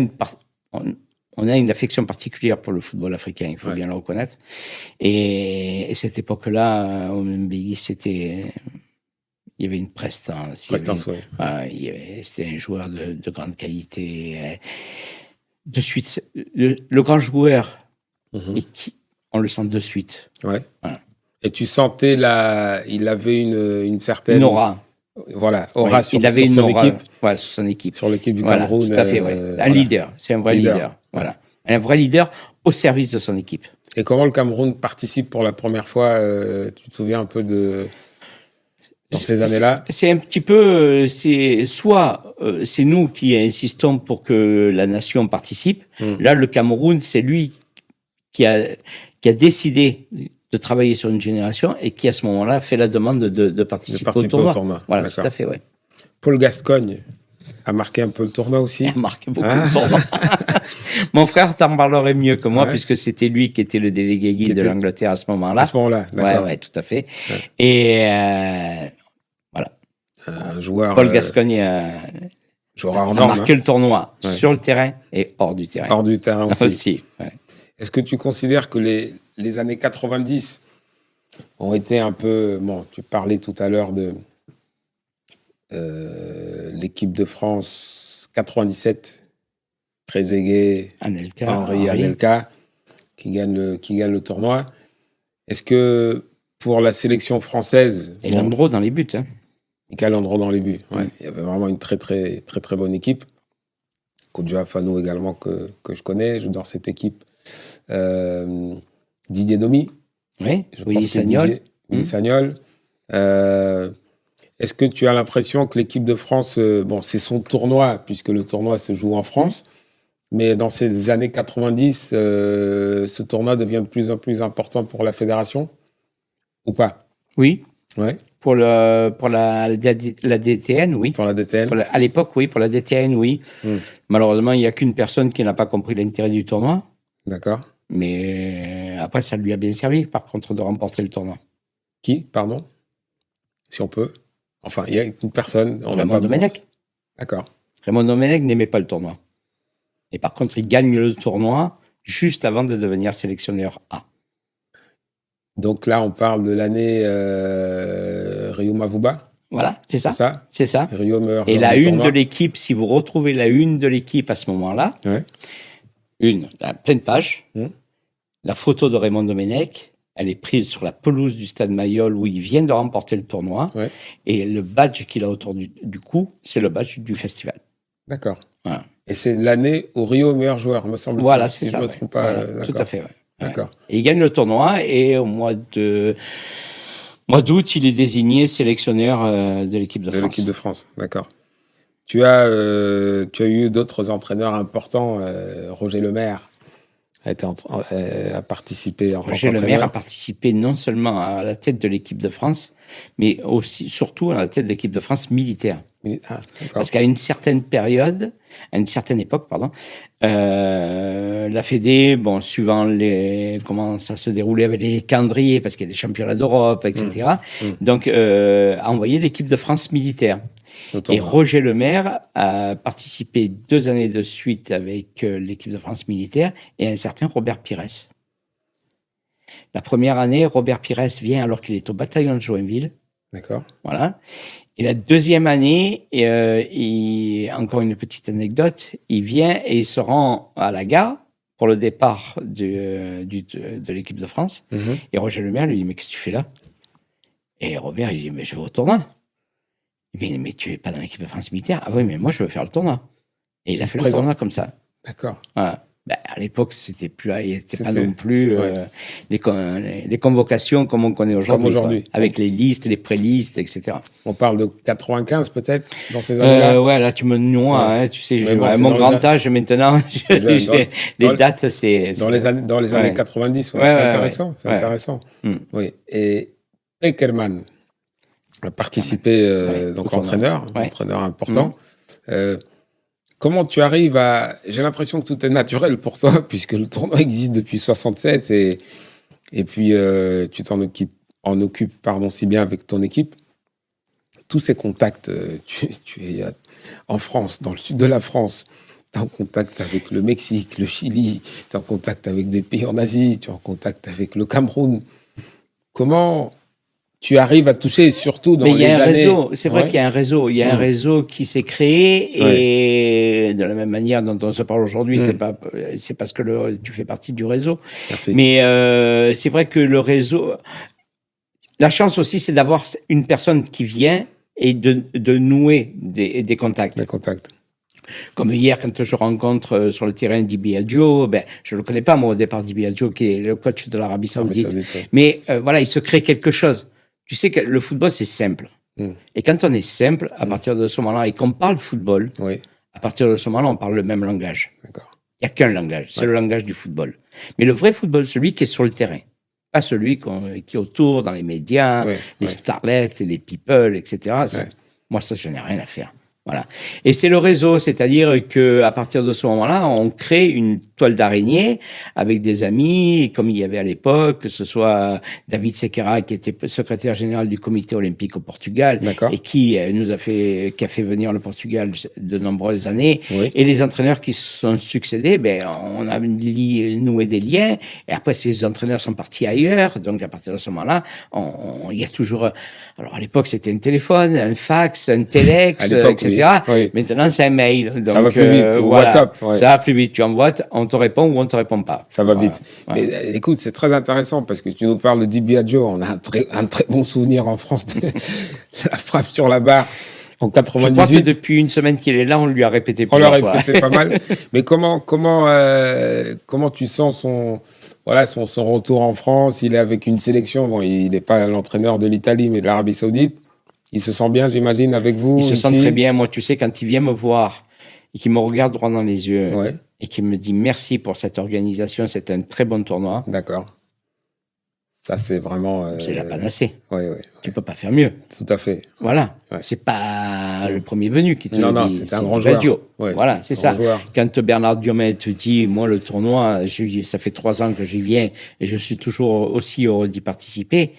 S2: une affection particulière pour le football africain, il faut bien le reconnaître. Et cette époque-là, au Mbengue, il y avait une prestance.
S1: Prestance, oui.
S2: C'était un joueur de grande qualité. De suite, le grand joueur, et on le sent de suite.
S1: Ouais.
S2: Voilà.
S1: Et tu sentais il avait une certaine...
S2: Une aura.
S1: Voilà, aura sur,
S2: il avait
S1: sur
S2: une
S1: son
S2: aura,
S1: équipe.
S2: Ouais, sur son équipe.
S1: Sur l'équipe du
S2: Voilà,
S1: Cameroun.
S2: tout à fait, ouais. Un leader, c'est un vrai leader. Voilà. Un vrai leader au service de son équipe.
S1: Et comment le Cameroun participe pour la première fois tu te souviens un peu dans ces années-là?
S2: C'est un petit peu, c'est nous qui insistons pour que la nation participe. Là, le Cameroun, c'est lui qui a décidé de travailler sur une génération et qui, à ce moment-là, fait la demande de participer au tournoi. Voilà, tout à fait, ouais.
S1: Paul Gascogne a marqué un peu le tournoi aussi.
S2: Il a marqué beaucoup de tournois. Mon frère t'en parlerait mieux que moi, puisque c'était lui qui était le délégué guide de l'Angleterre à ce moment-là.
S1: À ce moment-là, d'accord.
S2: Ouais, tout à fait. Ouais. Et voilà.
S1: Un joueur.
S2: Paul Gascogne a marqué le tournoi sur le terrain et hors du terrain.
S1: Hors du terrain aussi.
S2: Ouais.
S1: Est-ce que tu considères que les années 90 ont été un peu... Bon, tu parlais tout à l'heure de l'équipe de France 97, Trezeguet, Henry, Anelka, qui gagne le tournoi. Est-ce que pour la sélection française...
S2: Et Landreau dans les buts. Hein.
S1: Michael Landreau dans les buts. Ouais. Il y avait vraiment une très, très, très, très bonne équipe. Kodjo Afano également, que je connais, joue dans cette équipe. Didier Domi.
S2: Oui, Willy Sagnol.
S1: Willy Sagnol. Est-ce que tu as l'impression que l'équipe de France, bon, c'est son tournoi, puisque le tournoi se joue en France, mais dans ces années 90, ce tournoi devient de plus en plus important pour la fédération ou pas?
S2: Oui.
S1: Ouais.
S2: Pour la DTN, oui.
S1: Pour la DTN.
S2: À l'époque, oui. Pour la DTN, oui. Malheureusement, il n'y a qu'une personne qui n'a pas compris l'intérêt du tournoi.
S1: D'accord.
S2: Mais après, ça lui a bien servi, par contre, de remporter le tournoi.
S1: Qui, pardon? Si on peut. Enfin, il y a une personne.
S2: Raymond Domenech.
S1: D'accord.
S2: Raymond Domenech n'aimait pas le tournoi. Et par contre, il gagne le tournoi juste avant de devenir sélectionneur A.
S1: Donc là, on parle de l'année Rio Mavuba.
S2: Voilà, c'est ça. C'est ça.
S1: Rio meurt.
S2: Et la une de l'équipe, si vous retrouvez la une de l'équipe à ce moment-là, la pleine page, la photo de Raymond Domenech, elle est prise sur la pelouse du stade Mayol où il vient de remporter le tournoi. Ouais. Et le badge qu'il a autour du cou, c'est le badge du festival.
S1: D'accord. Voilà. Et c'est l'année où Rio est meilleur joueur, me semble.
S2: Voilà, c'est ça.
S1: Je ne me trompe pas.
S2: Voilà, tout à fait. Ouais.
S1: D'accord.
S2: Et il gagne le tournoi et au mois d'août, il est désigné sélectionneur de l'équipe de France.
S1: De l'équipe de France, d'accord. Tu as eu d'autres entraîneurs importants. Roger Lemaire a participé en tant qu'entraîneur.
S2: Roger Lemaire a participé non seulement à la tête de l'équipe de France, mais aussi, surtout, à la tête de l'équipe de France militaire. Parce qu'à une certaine période, à une certaine époque, la Fédé, bon, suivant comment ça se déroulait avec les calendriers, parce qu'il y a des championnats d'Europe, etc. Donc, a envoyé l'équipe de France militaire. Et Roger Lemaire a participé 2 années de suite avec l'équipe de France militaire et un certain Robert Pires. La première année, Robert Pires vient alors qu'il est au bataillon de Joinville.
S1: D'accord.
S2: Voilà. Et la deuxième année, encore une petite anecdote, il vient et il se rend à la gare pour le départ de l'équipe de France. Et Roger Lemaire lui dit « Mais qu'est-ce que tu fais là ?» Et Robert, il dit « Mais je vais au tournoi. » Mais tu n'es pas dans l'équipe de France militaire. Ah oui, mais moi, je veux faire le tournoi. Et il a fait le tournoi comme ça.
S1: D'accord.
S2: Voilà. Ben, à l'époque, c'était pas
S1: C'était-
S2: non plus
S1: ouais.
S2: les convocations comme on connaît aujourd'hui,
S1: Comme aujourd'hui.
S2: quoi, avec les listes, les prélistes, etc.
S1: On parle de 95 peut-être, dans ces années-là.
S2: Ouais, là, tu me noies,
S1: Ouais.
S2: hein, tu sais,
S1: Mais bon,
S2: à
S1: c'est
S2: mon
S1: dans les
S2: grand
S1: années.
S2: âge maintenant,
S1: Dans,
S2: les
S1: dans-
S2: dates,
S1: dans les années
S2: ouais.
S1: 90, ouais.
S2: Ouais,
S1: C'est
S2: ouais,
S1: intéressant. C'est
S2: ouais.
S1: intéressant.
S2: Mm.
S1: Oui. Et Eckermann a participé,
S2: Ouais,
S1: donc
S2: au tournoi. Ouais.
S1: entraîneur important. Euh, Comment tu arrives à... J'ai l'impression que tout est naturel pour toi, puisque le tournoi existe depuis 67 et puis tu en occupes pardon, si bien avec ton équipe. Tous ces contacts, tu es en France, dans le sud de la France, tu es en contact avec le Mexique, le Chili, tu es en contact avec des pays en Asie, tu es en contact avec le Cameroun. Comment tu arrives à toucher, surtout dans
S2: Mais il y
S1: les
S2: a un
S1: années...
S2: réseau, c'est vrai
S1: Ouais.
S2: qu'il y a un réseau. Il y a un réseau qui s'est créé et de la même manière dont on se parle aujourd'hui, c'est parce que tu fais partie du réseau.
S1: Merci.
S2: Mais c'est vrai que le réseau, la chance aussi, c'est d'avoir une personne qui vient et de nouer des contacts.
S1: Des contacts.
S2: Comme hier, quand je rencontre sur le terrain Di Biagio, ben, je le connais pas, moi, au départ, Di Biagio, qui est le coach de l'Arabie Saoudite.
S1: Ouais.
S2: Mais voilà, il se crée quelque chose. Tu sais que le football, c'est simple. Et quand on est simple, à partir de ce moment-là, et qu'on parle football,
S1: Oui.
S2: à partir de ce moment-là, on parle le même langage.
S1: D'accord.
S2: Il n'y a qu'un langage, c'est le langage du football. Mais le vrai football, celui qui est sur le terrain, pas celui qui est autour, dans les médias, les starlets, les people, etc. Moi, ça, je n'ai rien à faire. Voilà. Et c'est le réseau, c'est-à-dire que à partir de ce moment-là, on crée une toile d'araignée avec des amis, comme il y avait à l'époque, que ce soit David Sequeira, qui était secrétaire général du Comité olympique au Portugal, et qui a fait venir le Portugal de nombreuses années, et les entraîneurs qui se sont succédés, ben, on a noué des liens, et après ces entraîneurs sont partis ailleurs, donc à partir de ce moment-là, il y a toujours, alors à l'époque c'était un téléphone, un fax, un téléx, etc. Oui. Maintenant, c'est un mail. Donc,
S1: ça va plus vite. Voilà. WhatsApp.
S2: Ça va plus vite. Tu envoies, on te répond ou on te répond pas.
S1: Ça va vite. Mais écoute, c'est très intéressant parce que tu nous parles de Di Biagio. On a un très bon souvenir en France de la frappe sur la barre en 98.
S2: Je crois que depuis une semaine qu'il est là, on lui a répété
S1: plusieurs fois. On lui a répété pas mal. Mais comment tu sens son retour en France? Il est avec une sélection. Bon, il n'est pas l'entraîneur de l'Italie, mais de l'Arabie Saoudite. Il se sent bien, j'imagine, avec vous?
S2: Il se sent très bien. Moi, tu sais, quand il vient me voir et qu'il me regarde droit dans les yeux et qu'il me dit merci pour cette organisation, c'est un très bon tournoi.
S1: D'accord. Ça, c'est vraiment...
S2: c'est la panacée.
S1: Oui.
S2: Tu peux pas faire mieux.
S1: Tout à fait.
S2: Voilà. C'est pas le premier venu qui te le dit.
S1: Non, c'est un grand joueur.
S2: Voilà, c'est ça.
S1: Joueur.
S2: Quand Bernard Diomet te dit, moi, le tournoi, ça fait 3 ans que j'y viens et je suis toujours aussi heureux d'y participer.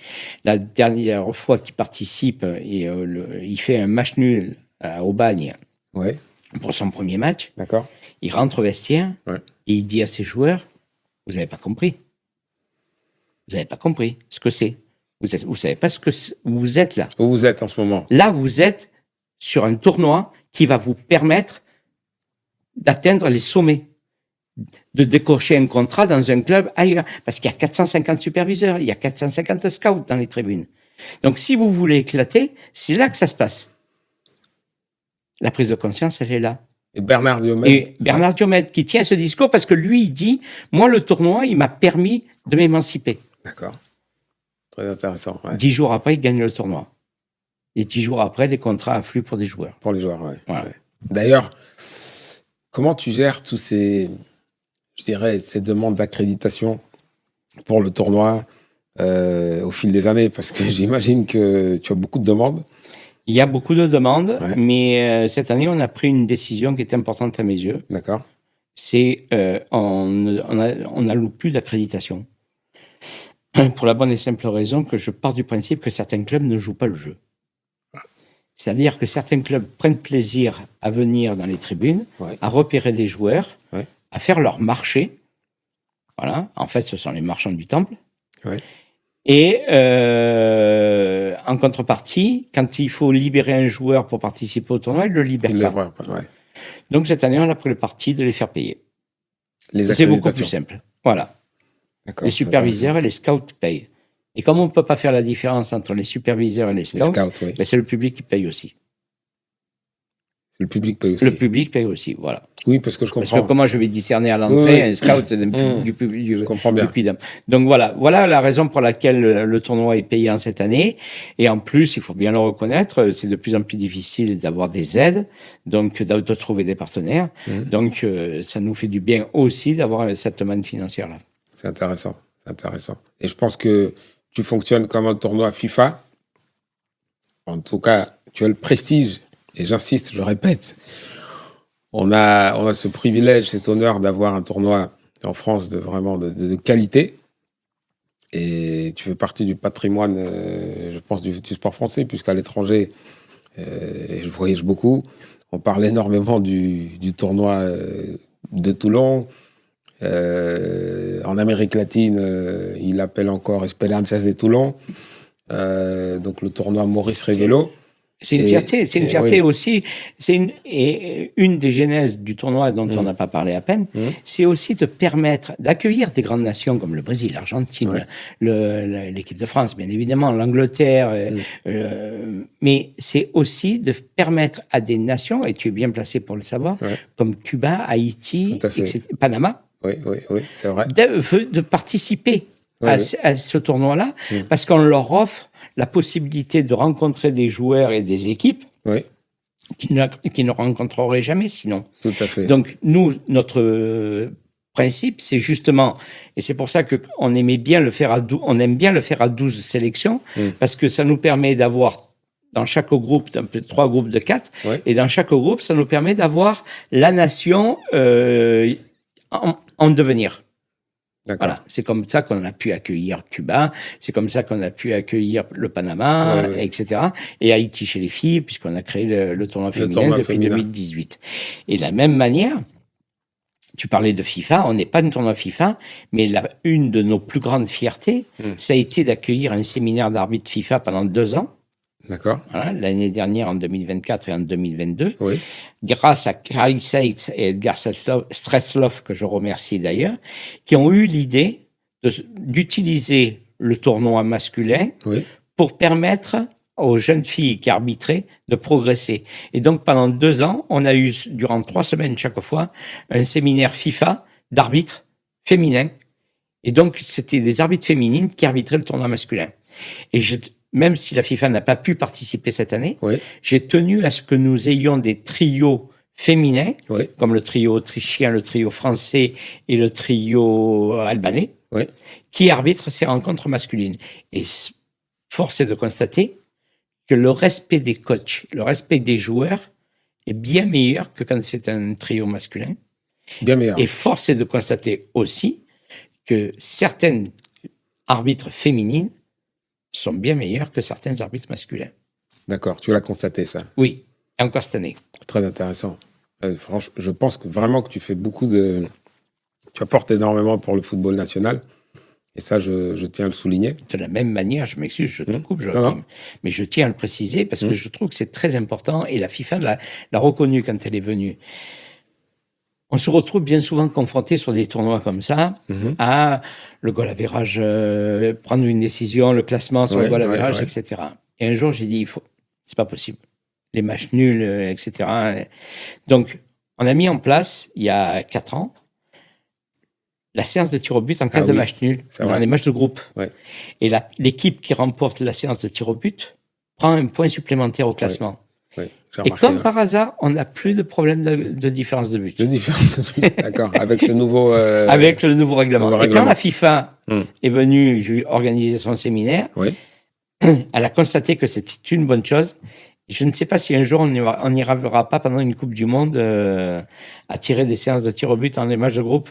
S2: La dernière fois qu'il participe, il fait un match nul à Aubagne pour son premier match.
S1: D'accord.
S2: Il rentre au vestiaire et il dit à ses joueurs, vous n'avez pas compris. Vous n'avez pas compris ce que c'est. Vous savez pas ce que vous êtes là.
S1: Où vous êtes en ce moment.
S2: Là, vous êtes sur un tournoi qui va vous permettre d'atteindre les sommets, de décrocher un contrat dans un club ailleurs. Parce qu'il y a 450 superviseurs, il y a 450 scouts dans les tribunes. Donc, si vous voulez éclater, c'est là que ça se passe. La prise de conscience, elle est là.
S1: Et Bernard
S2: Diomet qui tient ce discours parce que lui, il dit, moi, le tournoi, il m'a permis de m'émanciper.
S1: D'accord. Très intéressant.
S2: 10 jours après, il gagne le tournoi. Et 10 jours après, les contrats affluent pour des joueurs.
S1: Pour les joueurs, ouais. D'ailleurs, comment tu gères tous ces demandes d'accréditation pour le tournoi au fil des années? Parce que j'imagine que tu as beaucoup de demandes.
S2: Il y a beaucoup de demandes, mais cette année, on a pris une décision qui est importante à mes yeux.
S1: D'accord.
S2: C'est on n'alloue plus d'accréditation. Pour la bonne et simple raison que je pars du principe que certains clubs ne jouent pas le jeu. C'est-à-dire que certains clubs prennent plaisir à venir dans les tribunes, à repérer des joueurs, à faire leur marché. Voilà. En fait, ce sont les marchands du temple. Et en contrepartie, quand il faut libérer un joueur pour participer au tournoi, il ne le libère pas. Donc cette année, on a pris le parti de les faire payer. C'est beaucoup plus simple. Voilà. Les superviseurs et les scouts payent. Et comme on ne peut pas faire la différence entre les superviseurs et les scouts, c'est le public qui paye aussi.
S1: Le public paye aussi.
S2: Le public paye aussi, voilà.
S1: Oui, parce que je comprends.
S2: Parce que comment je vais discerner à l'entrée un scout du
S1: je comprends bien.
S2: du Quidam. Donc voilà la raison pour laquelle le tournoi est payant cette année. Et en plus, il faut bien le reconnaître, c'est de plus en plus difficile d'avoir des aides, donc de trouver des partenaires. Donc ça nous fait du bien aussi d'avoir cette manne financière-là.
S1: C'est intéressant. Et je pense que tu fonctionnes comme un tournoi FIFA. En tout cas, tu as le prestige, et j'insiste, je répète, on a ce privilège, cet honneur d'avoir un tournoi en France de qualité. Et tu fais partie du patrimoine, je pense, du sport français, puisqu'à l'étranger, je voyage beaucoup. On parle énormément du tournoi de Toulon. En Amérique latine, il l'appelle encore Esperanzas de Toulon. Donc le tournoi Maurice Révélo.
S2: C'est une fierté aussi. C'est une des genèses du tournoi dont on n'a pas parlé à peine. C'est aussi de permettre d'accueillir des grandes nations comme le Brésil, l'Argentine, l'équipe de France, bien évidemment, l'Angleterre. Mais c'est aussi de permettre à des nations, et tu es bien placé pour le savoir, comme Cuba, Haïti, etc., Panama,
S1: c'est vrai,
S2: de participer à ce tournoi-là, parce qu'on leur offre la possibilité de rencontrer des joueurs et des équipes qui ne rencontreraient jamais sinon.
S1: Tout à fait.
S2: Donc, nous, notre principe, c'est justement, et c'est pour ça qu'on aimait bien le faire on aime bien le faire à 12 sélections, parce que ça nous permet d'avoir dans chaque groupe, 3 groupes de 4, et dans chaque groupe, ça nous permet d'avoir la nation en devenir. Voilà, c'est comme ça qu'on a pu accueillir Cuba, c'est comme ça qu'on a pu accueillir le Panama, etc. Et Haïti chez les filles, puisqu'on a créé le tournoi féminin depuis 2018. Et de la même manière, tu parlais de FIFA, on n'est pas un tournoi FIFA, mais une de nos plus grandes fiertés, ça a été d'accueillir un séminaire d'arbitres FIFA pendant 2 ans.
S1: D'accord.
S2: Voilà, l'année dernière, en 2024 et en 2022. Grâce à Kai Seitz et Edgar Streslov, que je remercie d'ailleurs, qui ont eu l'idée d'utiliser le tournoi masculin pour permettre aux jeunes filles qui arbitraient de progresser. Et donc, pendant 2 ans, on a eu, durant 3 semaines chaque fois, un séminaire FIFA d'arbitres féminins. Et donc, c'était des arbitres féminines qui arbitraient le tournoi masculin. Et même si la FIFA n'a pas pu participer cette année, j'ai tenu à ce que nous ayons des trios féminins, comme le trio autrichien, le trio français et le trio albanais, qui arbitrent ces rencontres masculines. Et force est de constater que le respect des coachs, le respect des joueurs est bien meilleur que quand c'est un trio masculin.
S1: Bien meilleur.
S2: Et force est de constater aussi que certaines arbitres féminines sont bien meilleurs que certains arbitres masculins.
S1: D'accord, tu l'as constaté ça.
S2: Oui, et encore cette année.
S1: Très intéressant. Franchement, je pense que vraiment que tu fais tu apportes énormément pour le football national. Et ça, je tiens à le souligner.
S2: De la même manière, je m'excuse, je te coupe, Joachim, mais je tiens à le préciser parce que je trouve que c'est très important et la FIFA l'a reconnu quand elle est venue. On se retrouve bien souvent confronté sur des tournois comme ça à le goal average, prendre une décision, le classement sur le goal average, etc. Et un jour, j'ai dit, c'est pas possible. Les matchs nuls, etc. Donc, on a mis en place, il y a 4 ans, la séance de tir au but en cas de match nul, dans les matchs de groupe. Et l'équipe qui remporte la séance de tir au but prend un point supplémentaire au classement. Et comme par hasard, on n'a plus de problème de différence de but.
S1: De différence de but, d'accord. Avec ce nouveau...
S2: Avec le nouveau règlement. Et quand la FIFA est venue organiser son séminaire, elle a constaté que c'était une bonne chose. Je ne sais pas si un jour on n'y arrivera pas pendant une Coupe du Monde à tirer des séances de tir au but dans les matchs de groupe.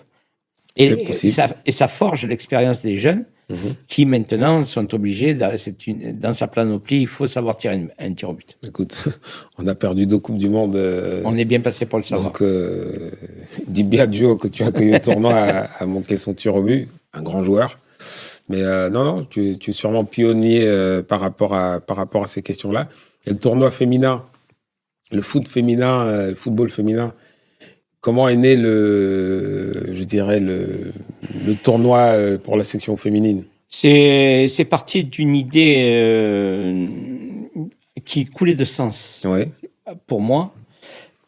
S2: Et ça forge l'expérience des jeunes qui maintenant sont obligés, dans sa panoplie, il faut savoir tirer un tir au but.
S1: Écoute, on a perdu 2 Coupes du Monde.
S2: On est bien passé pour le savoir.
S1: Donc, dis bien Joe que tu as accueilli le tournoi à manquer son tir au but, un grand joueur. Mais non, tu es sûrement pionnier par rapport à ces questions-là. Et le tournoi féminin, le football féminin, comment est né le tournoi pour la section féminine?
S2: C'est parti d'une idée qui coulait de sens pour moi.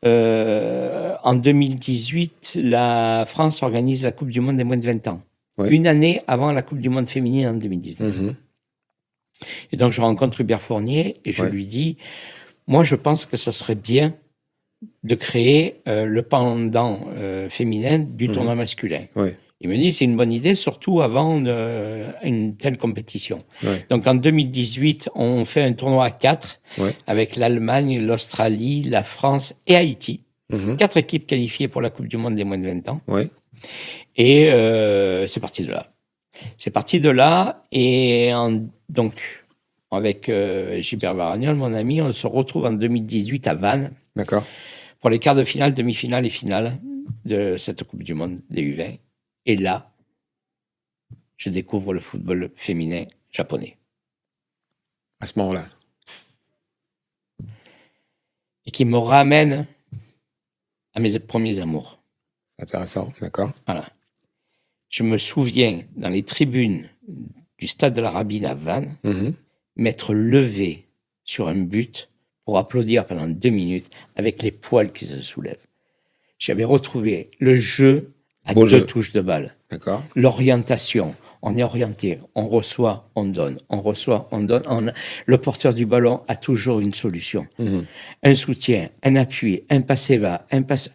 S2: En 2018, la France organise la Coupe du Monde des moins de 20 ans.
S1: Ouais.
S2: Une année avant la Coupe du Monde féminine en 2019. Et donc, je rencontre Hubert Fournier et je lui dis, moi, je pense que ça serait bien de créer le pendant féminin du tournoi masculin. Il me dit, c'est une bonne idée, surtout avant une telle compétition. Donc, en 2018, on fait un tournoi à 4 avec l'Allemagne, l'Australie, la France et Haïti. 4 équipes qualifiées pour la Coupe du Monde des moins de 20 ans. Et c'est parti de là. C'est parti de là et donc, avec Gilbert Varagnol, mon ami, on se retrouve en 2018 à Vannes.
S1: D'accord.
S2: Pour les quarts de finale, demi-finale et finale de cette Coupe du Monde des U20. Et là, je découvre le football féminin japonais.
S1: À ce moment-là.
S2: Et qui me ramène à mes premiers amours.
S1: Intéressant, d'accord.
S2: Voilà. Je me souviens, dans les tribunes du stade de la Rabine à Vannes, m'être levé sur un but pour applaudir pendant 2 minutes avec les poils qui se soulèvent. J'avais retrouvé le jeu à 2 touches de balle.
S1: D'accord.
S2: L'orientation. On est orienté, on reçoit, on donne, on reçoit, on donne. Le porteur du ballon a toujours une solution. Un soutien, un appui, un passe-va, un passe...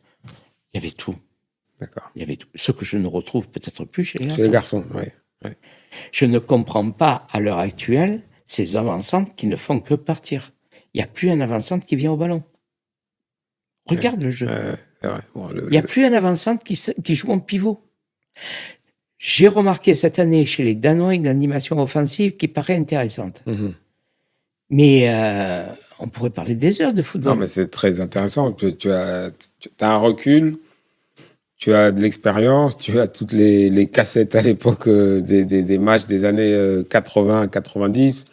S2: Il y avait tout.
S1: D'accord.
S2: Il y avait tout. Ce que je ne retrouve peut-être plus chez les garçons.
S1: Chez les garçons, oui.
S2: Je ne comprends pas, à l'heure actuelle, ces avancantes qui ne font que partir. Il n'y a plus un avant-centre qui vient au ballon. Regarde le jeu.
S1: C'est vrai. Bon,
S2: il n'y a plus un avant-centre qui joue en pivot. J'ai remarqué cette année chez les Danois une animation offensive qui paraît intéressante. Mais on pourrait parler des heures de football.
S1: Non, mais c'est très intéressant. Tu as un recul, tu as de l'expérience, tu as toutes les cassettes à l'époque des matchs des années 80, 90.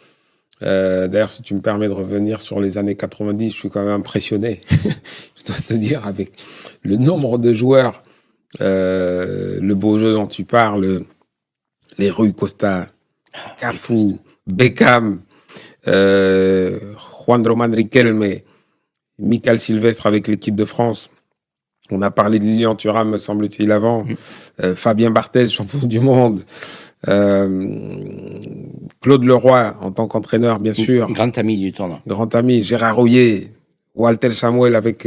S1: D'ailleurs, si tu me permets de revenir sur les années 90, je suis quand même impressionné, je dois te dire, avec le nombre de joueurs, le beau jeu dont tu parles, les Rui Costa, Cafu, Beckham, Juan Román Riquelme, Michael Sylvestre avec l'équipe de France. On a parlé de Lilian Thuram, me semble-t-il, avant. Fabien Barthez, champion du monde. Claude Leroy, en tant qu'entraîneur, bien sûr.
S2: Grand ami du tournoi.
S1: Grand ami. Gérard Rouillet. Walter Samuel avec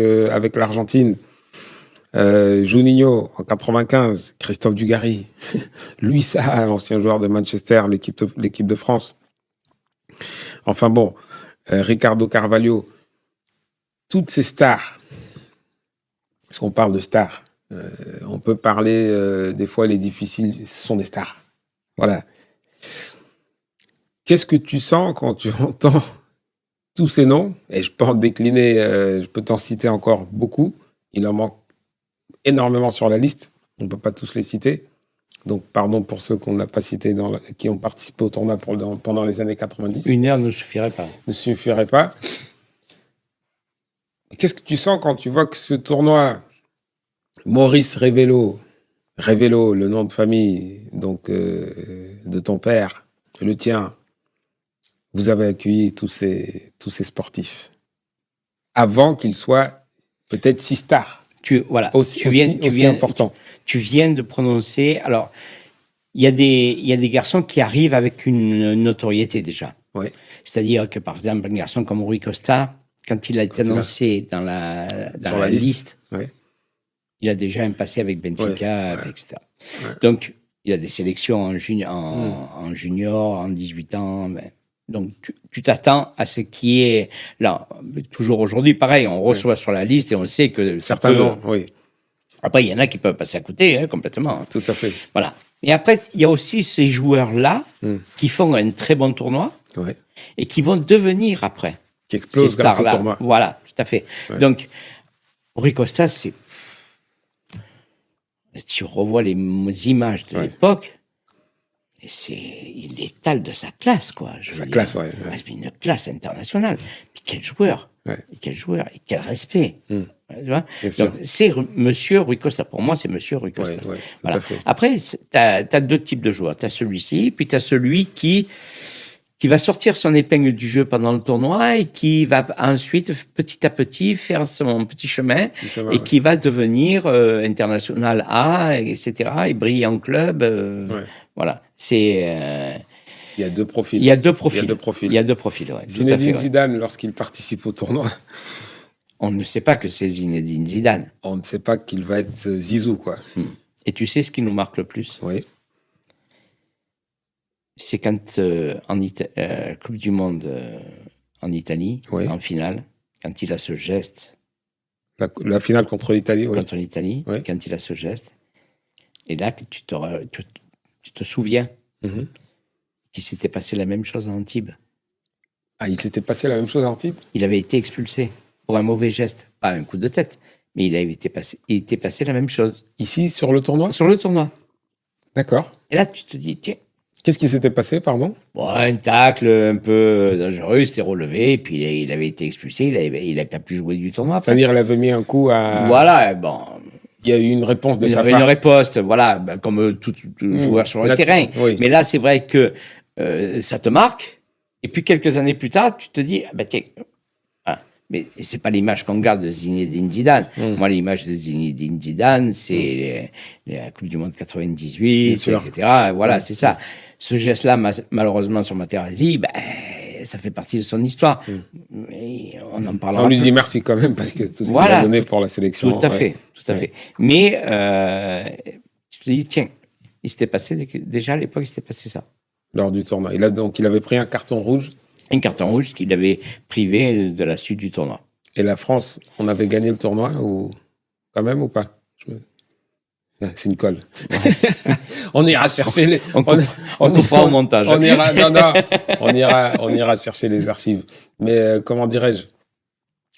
S1: l'Argentine. Juninho, en 95. Christophe Dugarry. Louis Saha, ancien joueur de Manchester, l'équipe de France. Enfin bon, Ricardo Carvalho. Toutes ces stars. Parce qu'on parle de stars. On peut parler, des fois, les difficiles, ce sont des stars. Voilà. Qu'est-ce que tu sens quand tu entends tous ces noms? Et je peux en décliner, je peux t'en citer encore beaucoup. Il en manque énormément sur la liste. On ne peut pas tous les citer. Donc, pardon pour ceux qu'on n'a pas cités, qui ont participé au tournoi pendant les années 90.
S2: 1 heure ne suffirait pas.
S1: Ne suffirait pas. Qu'est-ce que tu sens quand tu vois que ce tournoi, Maurice Révélo, le nom de famille donc de ton père, le tien, vous avez accueilli tous ces sportifs avant qu'ils soient peut-être si stars. Aussi important.
S2: Tu viens de prononcer. Alors, il y a des garçons qui arrivent avec une notoriété déjà. C'est-à-dire que par exemple un garçon comme Rui Costa, quand il a été annoncé dans la liste, il a déjà un passé avec Benfica, etc. Donc, il a des sélections en junior, en 18 ans. Donc, tu t'attends à ce qui est là. Toujours aujourd'hui, pareil, on reçoit sur la liste et on sait que
S1: certains noms,
S2: Après, il y en a qui peuvent passer à côté, complètement.
S1: Tout à fait.
S2: Voilà. Et après, il y a aussi ces joueurs-là qui font un très bon tournoi et qui vont devenir après
S1: qui explosent
S2: ces stars-là.
S1: Grâce au tournoi.
S2: Voilà, tout à fait. Donc, Rui Costa, si tu revois les images de l'époque, il étale de sa classe, quoi. Une classe internationale. Puis quel joueur. Quel joueur. Et quel respect. Tu vois. Donc, c'est Monsieur Rui Costa. Pour moi, c'est Monsieur Rui Costa. Voilà. Après, tu as 2 types de joueurs. Tu as celui-ci, puis tu as celui qui qui va sortir son épingle du jeu pendant le tournoi et qui va ensuite, petit à petit, faire son petit chemin et qui va devenir international A, etc. et briller en club. Voilà. C'est...
S1: il y a deux profils.
S2: Il y a deux profils.
S1: Il y a deux profils,
S2: ouais.
S1: Zinedine Zidane, lorsqu'il participe au tournoi.
S2: On ne sait pas que c'est Zinedine Zidane.
S1: On ne sait pas qu'il va être Zizou, quoi.
S2: Et tu sais ce qui nous marque le plus?
S1: Oui.
S2: C'est quand, Coupe du Monde en Italie, en finale, quand il a ce geste.
S1: La finale contre l'Italie,
S2: Contre l'Italie, quand il a ce geste. Et là, tu te souviens qu'il s'était passé la même chose à Antibes.
S1: Ah, il s'était passé la même chose à Antibes?
S2: Il avait été expulsé pour un mauvais geste. Pas un coup de tête, mais il était passé la même chose.
S1: Ici, sur le tournoi?
S2: Sur le tournoi.
S1: D'accord.
S2: Et là, tu te dis, tiens.
S1: Qu'est-ce qui s'était passé, pardon?
S2: Bon, un tacle un peu dangereux, il s'est relevé, et puis il avait été expulsé, il n'avait pas pu jouer du tournoi.
S1: C'est-à-dire, il avait mis un coup à...
S2: Voilà, bon...
S1: Il y a eu une réponse de sa part.
S2: Une riposte, voilà, comme tout joueur sur le terrain.
S1: Oui.
S2: Mais là, c'est vrai que ça te marque, et puis quelques années plus tard, tu te dis, ah ben tiens... Mais c'est pas l'image qu'on garde de Zinedine Zidane. Moi, l'image de Zinedine Zidane, c'est la Coupe du Monde 98, etc. Voilà, c'est ça. Ce geste-là, malheureusement, sur Materazzi, ça fait partie de son histoire. Mais on en parlera.
S1: On lui dit merci quand même, parce que tout ce qu'il a donné pour la sélection.
S2: Tout à fait. Mais tu te dis, tiens, il s'était passé, déjà à l'époque, il s'était passé ça.
S1: Lors du tournoi. Il avait pris un carton rouge.
S2: Un carton rouge qui l'avait privé de la suite du tournoi.
S1: Et la France, on avait gagné le tournoi ou quand même ou pas? C'est une colle. Ouais. On ira chercher les.
S2: On coupera au montage.
S1: On ira chercher les archives. Mais comment dirais-je?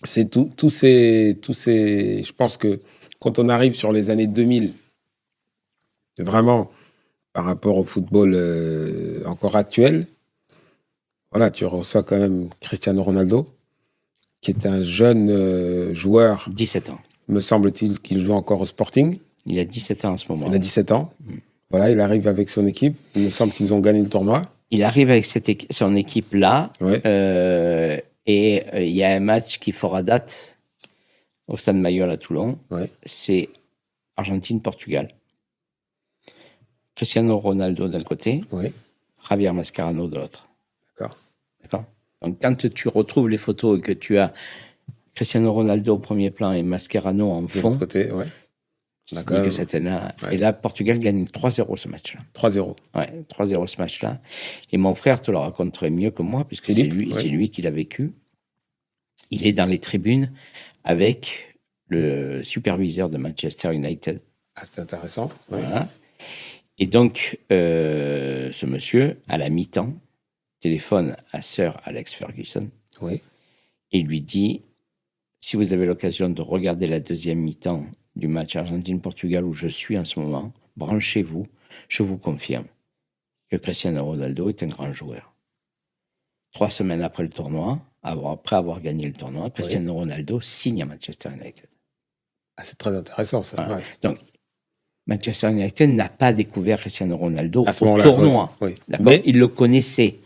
S1: C'est tous ces. Je pense que quand on arrive sur les années 2000, vraiment par rapport au football encore actuel. Voilà, tu reçois quand même Cristiano Ronaldo, qui est un jeune joueur.
S2: 17 ans.
S1: Me semble-t-il qu'il joue encore au Sporting.
S2: Il a 17 ans en ce moment.
S1: Il a 17 ans. Voilà, il arrive avec son équipe. Il me semble qu'ils ont gagné le tournoi.
S2: Il arrive avec son équipe-là. Et il y a un match qui fera date au Stade Mayol à Toulon. C'est Argentine-Portugal. Cristiano Ronaldo d'un côté. Javier Mascherano de l'autre. D'accord. Donc, quand tu retrouves les photos et que tu as Cristiano Ronaldo au premier plan et Mascherano en fond,
S1: de côté,
S2: d'accord. Que c'était là. Et là, Portugal gagne 3-0 ce match-là.
S1: 3-0.
S2: Ouais, 3-0 ce match-là. Et mon frère te le raconterait mieux que moi, puisque c'est lui qui l'a vécu. Il est dans les tribunes avec le superviseur de Manchester United.
S1: Ah, c'est intéressant.
S2: Voilà. Et donc, ce monsieur, à la mi-temps, téléphone à Sir Alex Ferguson et lui dit, si vous avez l'occasion de regarder la deuxième mi-temps du match Argentine-Portugal où je suis en ce moment, branchez-vous, je vous confirme que Cristiano Ronaldo est un grand joueur. 3 semaines après le tournoi, après avoir gagné le tournoi, Cristiano Ronaldo signe à Manchester United.
S1: Ah, c'est très intéressant ça.
S2: Voilà. Donc, Manchester United n'a pas découvert Cristiano Ronaldo au tournoi. D'accord. Il le connaissait.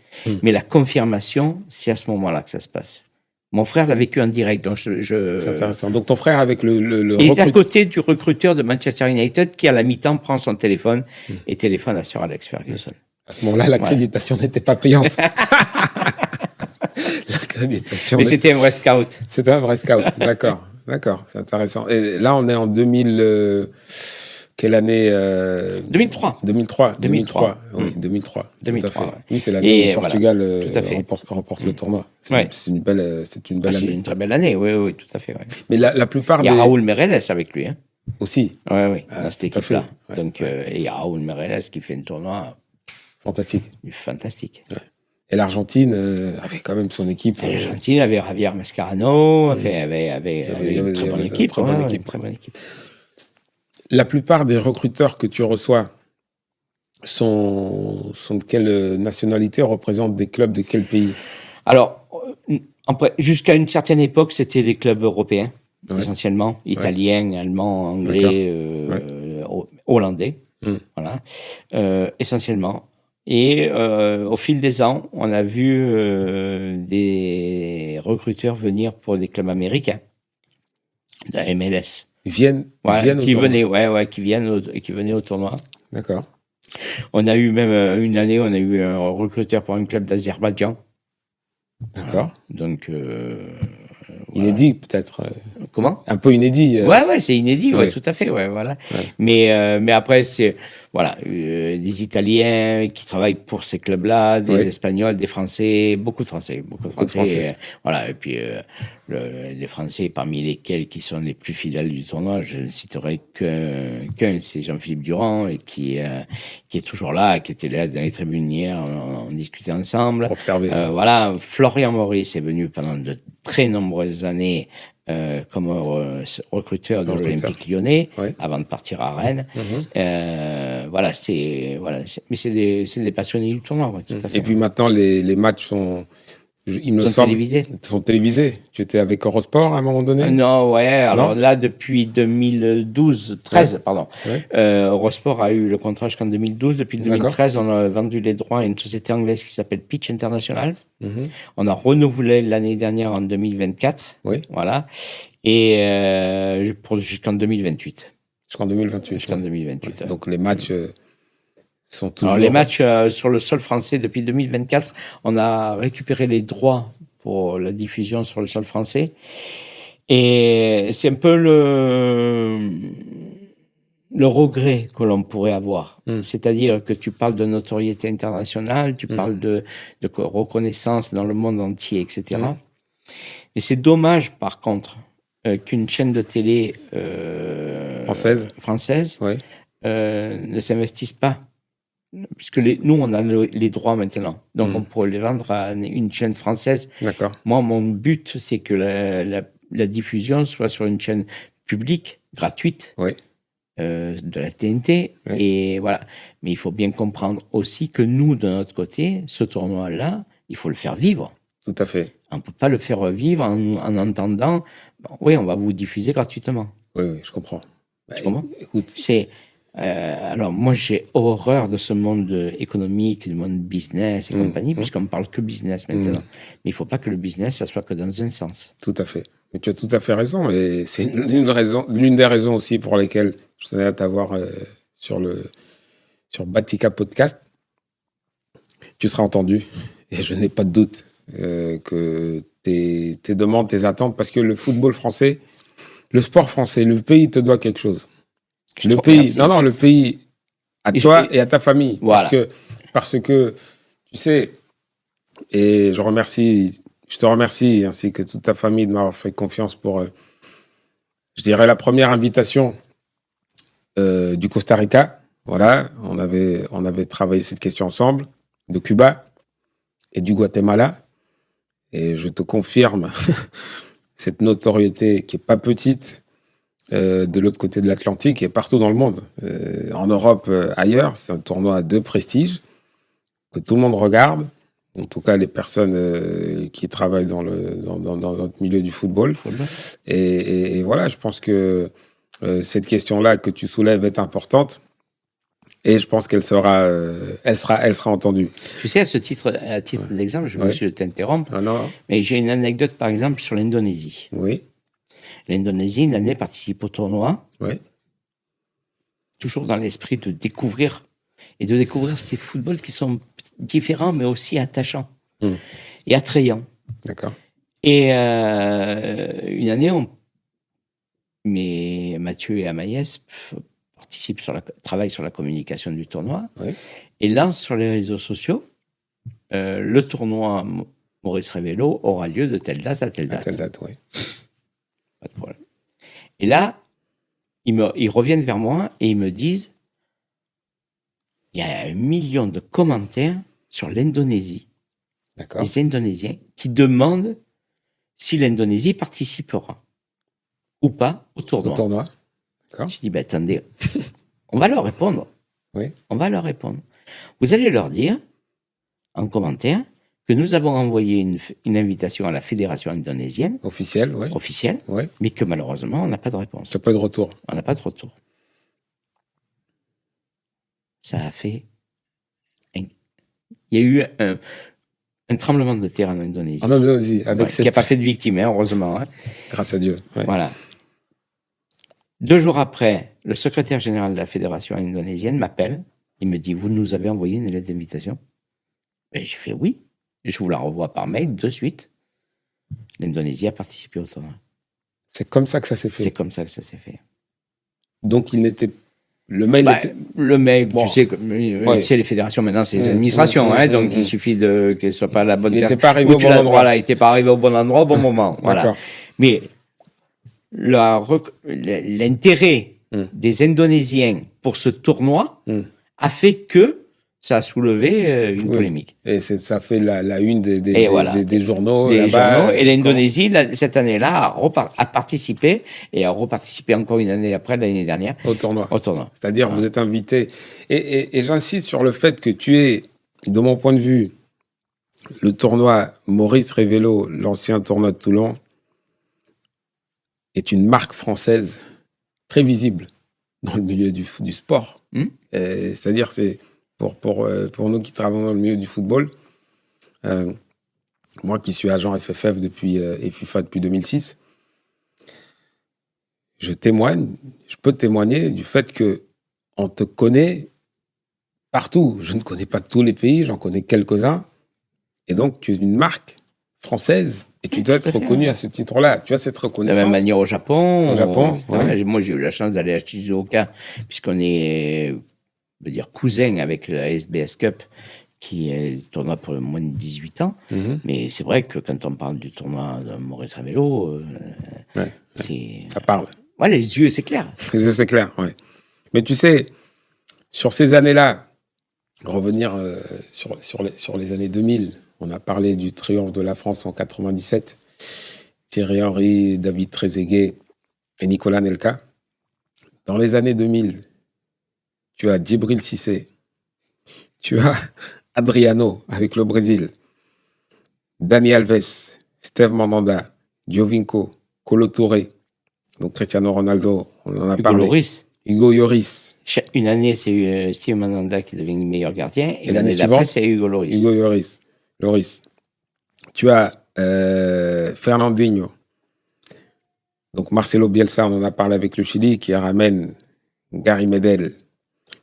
S2: Mais la confirmation, c'est à ce moment-là que ça se passe. Mon frère l'a vécu en direct. Donc
S1: c'est intéressant. Donc ton frère avec le
S2: il est à côté du recruteur de Manchester United qui, à la mi-temps, prend son téléphone et téléphone à Sir Alex Ferguson.
S1: À ce moment-là, l'accréditation n'était pas payante.
S2: Mais c'était un vrai scout.
S1: C'était un vrai scout, d'accord. C'est intéressant. Et là, on est en 2000... Quelle année
S2: 2003.
S1: 2003. Oui, 2003. Oui, c'est l'année où Portugal remporte le tournoi. C'est une belle année.
S2: C'est une très belle année, oui, tout à fait.
S1: Mais la plupart
S2: Il y a Raúl Meireles avec lui. Hein.
S1: Aussi.
S2: Oui, dans cette équipe-là. Donc, et il y a Raúl Meireles qui fait un tournoi fantastique.
S1: Et l'Argentine avait quand même son équipe.
S2: L'Argentine avait Javier Mascherano, avait une très bonne équipe. Très bonne équipe.
S1: La plupart des recruteurs que tu reçois sont de quelle nationalité, représentent des clubs de quel pays?
S2: Alors, jusqu'à une certaine époque, c'était des clubs européens, essentiellement, italiens, allemands, anglais, hollandais, voilà, essentiellement. Et au fil des ans, on a vu des recruteurs venir pour des clubs américains, de la MLS.
S1: Ils
S2: Voilà,
S1: viennent au tournoi.
S2: qui venaient au tournoi.
S1: D'accord.
S2: On a eu même une année, on a eu un recruteur pour un club d'Azerbaïdjan.
S1: D'accord.
S2: Donc, voilà.
S1: Inédit, peut-être.
S2: Comment?
S1: Un peu inédit.
S2: Ouais, c'est inédit, ouais,
S1: ouais.
S2: tout à fait, ouais, voilà.
S1: Ouais.
S2: Mais après, c'est, voilà, des Italiens qui travaillent pour ces clubs-là, des
S1: Ouais.
S2: Espagnols, des Français, beaucoup de Français,
S1: Beaucoup de Français.
S2: voilà, et puis les Français parmi lesquels qui sont les plus fidèles du tournoi, je ne citerai qu'un, c'est Jean-Philippe Durand, et qui est toujours là, qui était là dans les tribunes hier, on discutait ensemble.
S1: Pour observer.
S2: Voilà, Florian Maurice est venu pendant de très nombreuses années comme recruteur de l'Olympique Lyonnais,
S1: Ouais.
S2: avant de partir à Rennes. Voilà, mais c'est des passionnés du tournoi, ouais, tout à fait.
S1: Et puis maintenant, les matchs sont, il me
S2: Sont
S1: semble,
S2: télévisés.
S1: sont télévisés. Tu étais avec Eurosport à un moment donné?
S2: Non, ouais, alors
S1: Non
S2: là, depuis 13, pardon.
S1: Ouais.
S2: Eurosport a eu le contrat jusqu'en 2012. Depuis
S1: D'accord.
S2: 2013, on a vendu les droits à une société anglaise qui s'appelle Pitch International.
S1: Mhm.
S2: On a renouvelé l'année dernière en 2024.
S1: Oui.
S2: Voilà. Et jusqu'en 2028.
S1: Jusqu'en 2028.
S2: Jusqu'en
S1: ouais.
S2: 2028.
S1: Ouais. Donc les matchs sont toujours.
S2: Alors les matchs sur le sol français depuis 2024, on a récupéré les droits pour la diffusion sur le sol français. Et c'est un peu le regret que l'on pourrait avoir. C'est-à-dire que tu parles de notoriété internationale, tu parles de reconnaissance dans le monde entier, etc. Et c'est dommage, par contre, qu'une chaîne de télé française
S1: Ouais.
S2: ne s'investisse pas. Puisque nous, on a les droits maintenant. Donc, on pourrait les vendre à une chaîne française.
S1: D'accord.
S2: Moi, mon but, c'est que la diffusion soit sur une chaîne publique, gratuite,
S1: Ouais.
S2: de la TNT.
S1: Oui.
S2: Et voilà. Mais il faut bien comprendre aussi que nous, de notre côté, ce tournoi-là, il faut le faire vivre.
S1: Tout à fait.
S2: On ne peut pas le faire vivre en entendant, bon, oui, on va vous diffuser gratuitement.
S1: Oui, je comprends.
S2: Tu comprends?
S1: Écoute.
S2: Alors, moi, j'ai horreur de ce monde économique, du monde business et compagnie, puisqu'on ne parle que business maintenant. Mais il ne faut pas que le business, ça soit que dans un sens.
S1: Tout à fait. Mais tu as tout à fait raison. Et c'est l'une des raisons aussi pour lesquelles je tenais à t'avoir sur Batika Podcast. Tu seras entendu. Et je n'ai pas de doute que tes demandes, tes attentes, parce que le football français, le sport français, le pays te doit quelque chose. Le pays à toi et à ta famille.
S2: Voilà.
S1: Parce que, tu sais, et je te remercie, ainsi que toute ta famille, de m'avoir fait confiance pour, je dirais, la première invitation du Costa Rica. Voilà, on avait travaillé cette question ensemble, de Cuba et du Guatemala. Et je te confirme cette notoriété qui est pas petite de l'autre côté de l'Atlantique et partout dans le monde. En Europe, ailleurs, c'est un tournoi de prestige que tout le monde regarde. En tout cas, les personnes qui travaillent dans notre milieu du football. Et voilà, je pense que cette question-là que tu soulèves est importante. Et je pense qu'elle sera entendue.
S2: Tu sais, à titre d'exemple, je me suis t'interrompre, mais j'ai une anecdote, par exemple, sur l'Indonésie.
S1: Oui.
S2: L'Indonésie, une année, participe au tournoi.
S1: Oui.
S2: Toujours dans l'esprit de découvrir ces footballs qui sont différents, mais aussi attachants et attrayants.
S1: D'accord.
S2: Et une année, Mathieu et Amaïs travaillent sur la communication du tournoi et lancent sur les réseaux sociaux le tournoi Maurice Révélo aura lieu de telle date à telle date.
S1: À telle date, oui.
S2: Pas de problème. Et là, ils reviennent vers moi et ils me disent il y a 1 million de commentaires sur l'Indonésie.
S1: D'accord.
S2: Les Indonésiens qui demandent si l'Indonésie participera ou pas au tournoi.
S1: D'accord.
S2: Je dis, attendez, on va leur répondre.
S1: Oui.
S2: On va leur répondre. Vous allez leur dire, en commentaire, que nous avons envoyé une invitation à la fédération indonésienne.
S1: Officielle, oui.
S2: Officielle,
S1: oui.
S2: Mais que malheureusement, on n'a pas de réponse.
S1: Ça peut être de retour.
S2: On n'a pas de retour. Ça a fait Il y a eu un tremblement de terre en Indonésie.
S1: En Indonésie, avec
S2: qui n'a pas fait de victimes, hein, heureusement. Hein.
S1: Grâce à Dieu. Ouais.
S2: Voilà. 2 jours après, le secrétaire général de la fédération indonésienne m'appelle. Il me dit, vous nous avez envoyé une lettre d'invitation? Et j'ai fait oui. Je vous la revois par mail de suite. L'Indonésie a participé au tournoi.
S1: C'est comme ça que ça s'est fait.
S2: C'est comme ça que ça s'est fait.
S1: Donc, le mail était...
S2: Le mail,
S1: Bon.
S2: tu sais, les fédérations maintenant, c'est les administrations, donc il suffit qu'elles ne soient pas la bonne personne.
S1: Il n'était pas arrivé au bon endroit.
S2: Voilà, il n'était pas arrivé au bon endroit au bon moment. Voilà. Mais l'intérêt des Indonésiens pour ce tournoi a fait que ça a soulevé une polémique.
S1: Et ça fait la une des journaux.
S2: Et l'Indonésie, cette année-là, a participé, et a reparticipé encore une année après, l'année dernière.
S1: Au tournoi. C'est-à-dire,
S2: Voilà.
S1: Vous êtes invité. Et j'insiste sur le fait que tu es, de mon point de vue, le tournoi Maurice Révélo, l'ancien tournoi de Toulon, est une marque française très visible dans le milieu du sport. C'est-à-dire, c'est pour nous qui travaillons dans le milieu du football, moi qui suis agent FFF et FIFA depuis 2006, je peux témoigner du fait que on te connaît partout. Je ne connais pas tous les pays, j'en connais quelques-uns. Et donc, tu es une marque française et tu dois être reconnu à ce titre-là. Tu as cette reconnaissance.
S2: De la même manière au Japon.
S1: Ouais.
S2: Moi, j'ai eu la chance d'aller à Shizuoka, puisqu'on est, on peut dire, cousin avec la SBS Cup, qui est le tournoi pour le moins de 18 ans. Mais c'est vrai que quand on parle du tournoi de Maurice Révélo,
S1: ça parle.
S2: Ouais, les yeux, c'est clair.
S1: Les yeux, c'est clair, ouais. Mais tu sais, sur ces années-là, revenir sur les années 2000, on a parlé du triomphe de la France en 97, Thierry Henry, David Trezeguet et Nicolas Nelka. Dans les années 2000, tu as Djibril Cissé, tu as Adriano avec le Brésil, Dani Alves, Steve Mandanda, Giovinco, Kolo Touré, donc Cristiano Ronaldo, on en a parlé. Hugo Lloris.
S2: Une année, c'est Steve Mandanda qui devient le meilleur gardien, et l'année d'après, c'est Hugo Lloris.
S1: Hugo Lloris. Tu as Fernandinho. Donc Marcelo Bielsa, on en a parlé avec le Chili, qui ramène Gary Medel.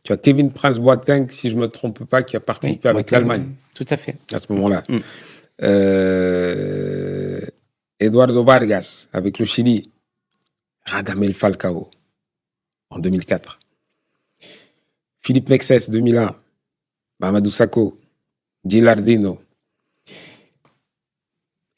S1: Tu as Kevin Prince Boateng, si je ne me trompe pas, qui a participé avec l'Allemagne.
S2: Tout à fait.
S1: À ce moment-là. Eduardo Vargas, avec le Chili. Radamel Falcao, en 2004. Philippe Mexès, 2001. Mamadou Sakho. Gilardino.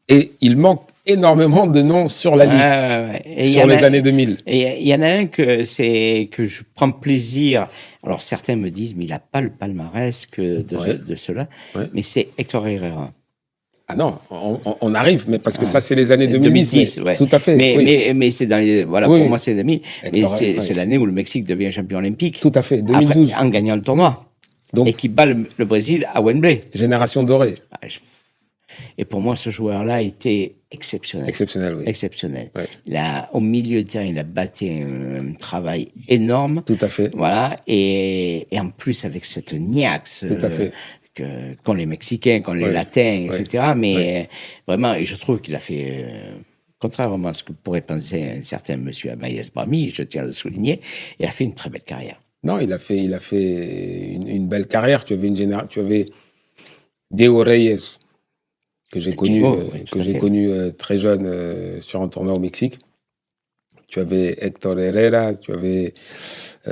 S1: Et il manque énormément de noms sur la liste, sur les années 2000.
S2: Et il y en a un que je prends plaisir. Alors, certains me disent, mais il n'a pas le palmarès de cela. Ouais. Mais c'est Héctor Herrera.
S1: Ah non, on arrive, mais parce que ça, c'est les années 2010.
S2: Ouais.
S1: Tout à fait.
S2: Mais c'est dans les. Voilà, pour moi, c'est 2000. Mais c'est l'année où le Mexique devient champion olympique.
S1: Tout à fait, 2012.
S2: Après, en gagnant le tournoi. Donc, et qui bat le Brésil à Wembley.
S1: Génération dorée.
S2: Et pour moi, ce joueur-là était exceptionnel.
S1: Exceptionnel.
S2: Ouais. Au milieu de terrain, il a battu un travail énorme.
S1: Tout à fait.
S2: Voilà. Et en plus, avec cette niaque.
S1: Tout à fait.
S2: Qu'ont les Mexicains, qu'ont les Latins, etc. Mais vraiment, et je trouve qu'il a fait, contrairement à ce que pourrait penser un certain monsieur Amaïs Brahmi, je tiens à le souligner, il a fait une très belle carrière.
S1: Non, il a fait une belle carrière. Tu avais Diego Reyes, que j'ai connu, très jeune sur un tournoi au Mexique. Tu avais Héctor Herrera, tu avais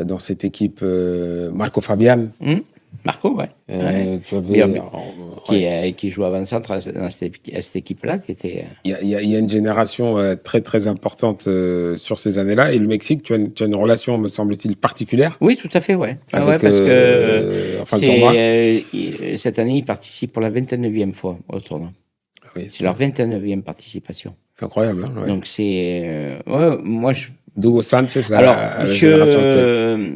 S1: dans cette équipe Marco Fabian.
S2: Marco,
S1: tu avais,
S2: qui joue avant-centre dans cette équipe-là.
S1: Il y a une génération très, très importante sur ces années-là. Et le Mexique, tu as une relation, me semble-t-il, particulière.
S2: Oui, tout à fait, parce que cette année, ils participent pour la 29e fois au tournoi.
S1: Oui,
S2: c'est leur 29e participation.
S1: C'est incroyable. Hein,
S2: donc, c'est... moi,
S1: Hugo Sanchez,
S2: la génération actuelle.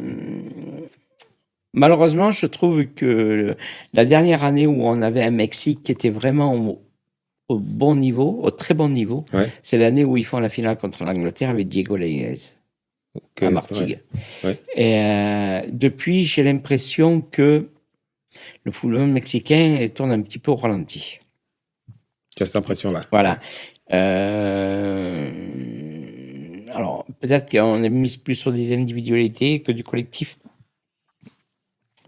S2: Malheureusement, je trouve que la dernière année où on avait un Mexique qui était vraiment au bon niveau, au très bon niveau, c'est l'année où ils font la finale contre l'Angleterre avec Diego Lainez à Martigues. Et depuis, j'ai l'impression que le football mexicain tourne un petit peu au ralenti.
S1: Tu as cette impression-là.
S2: Voilà. Alors, peut-être qu'on est mis plus sur des individualités que du collectif.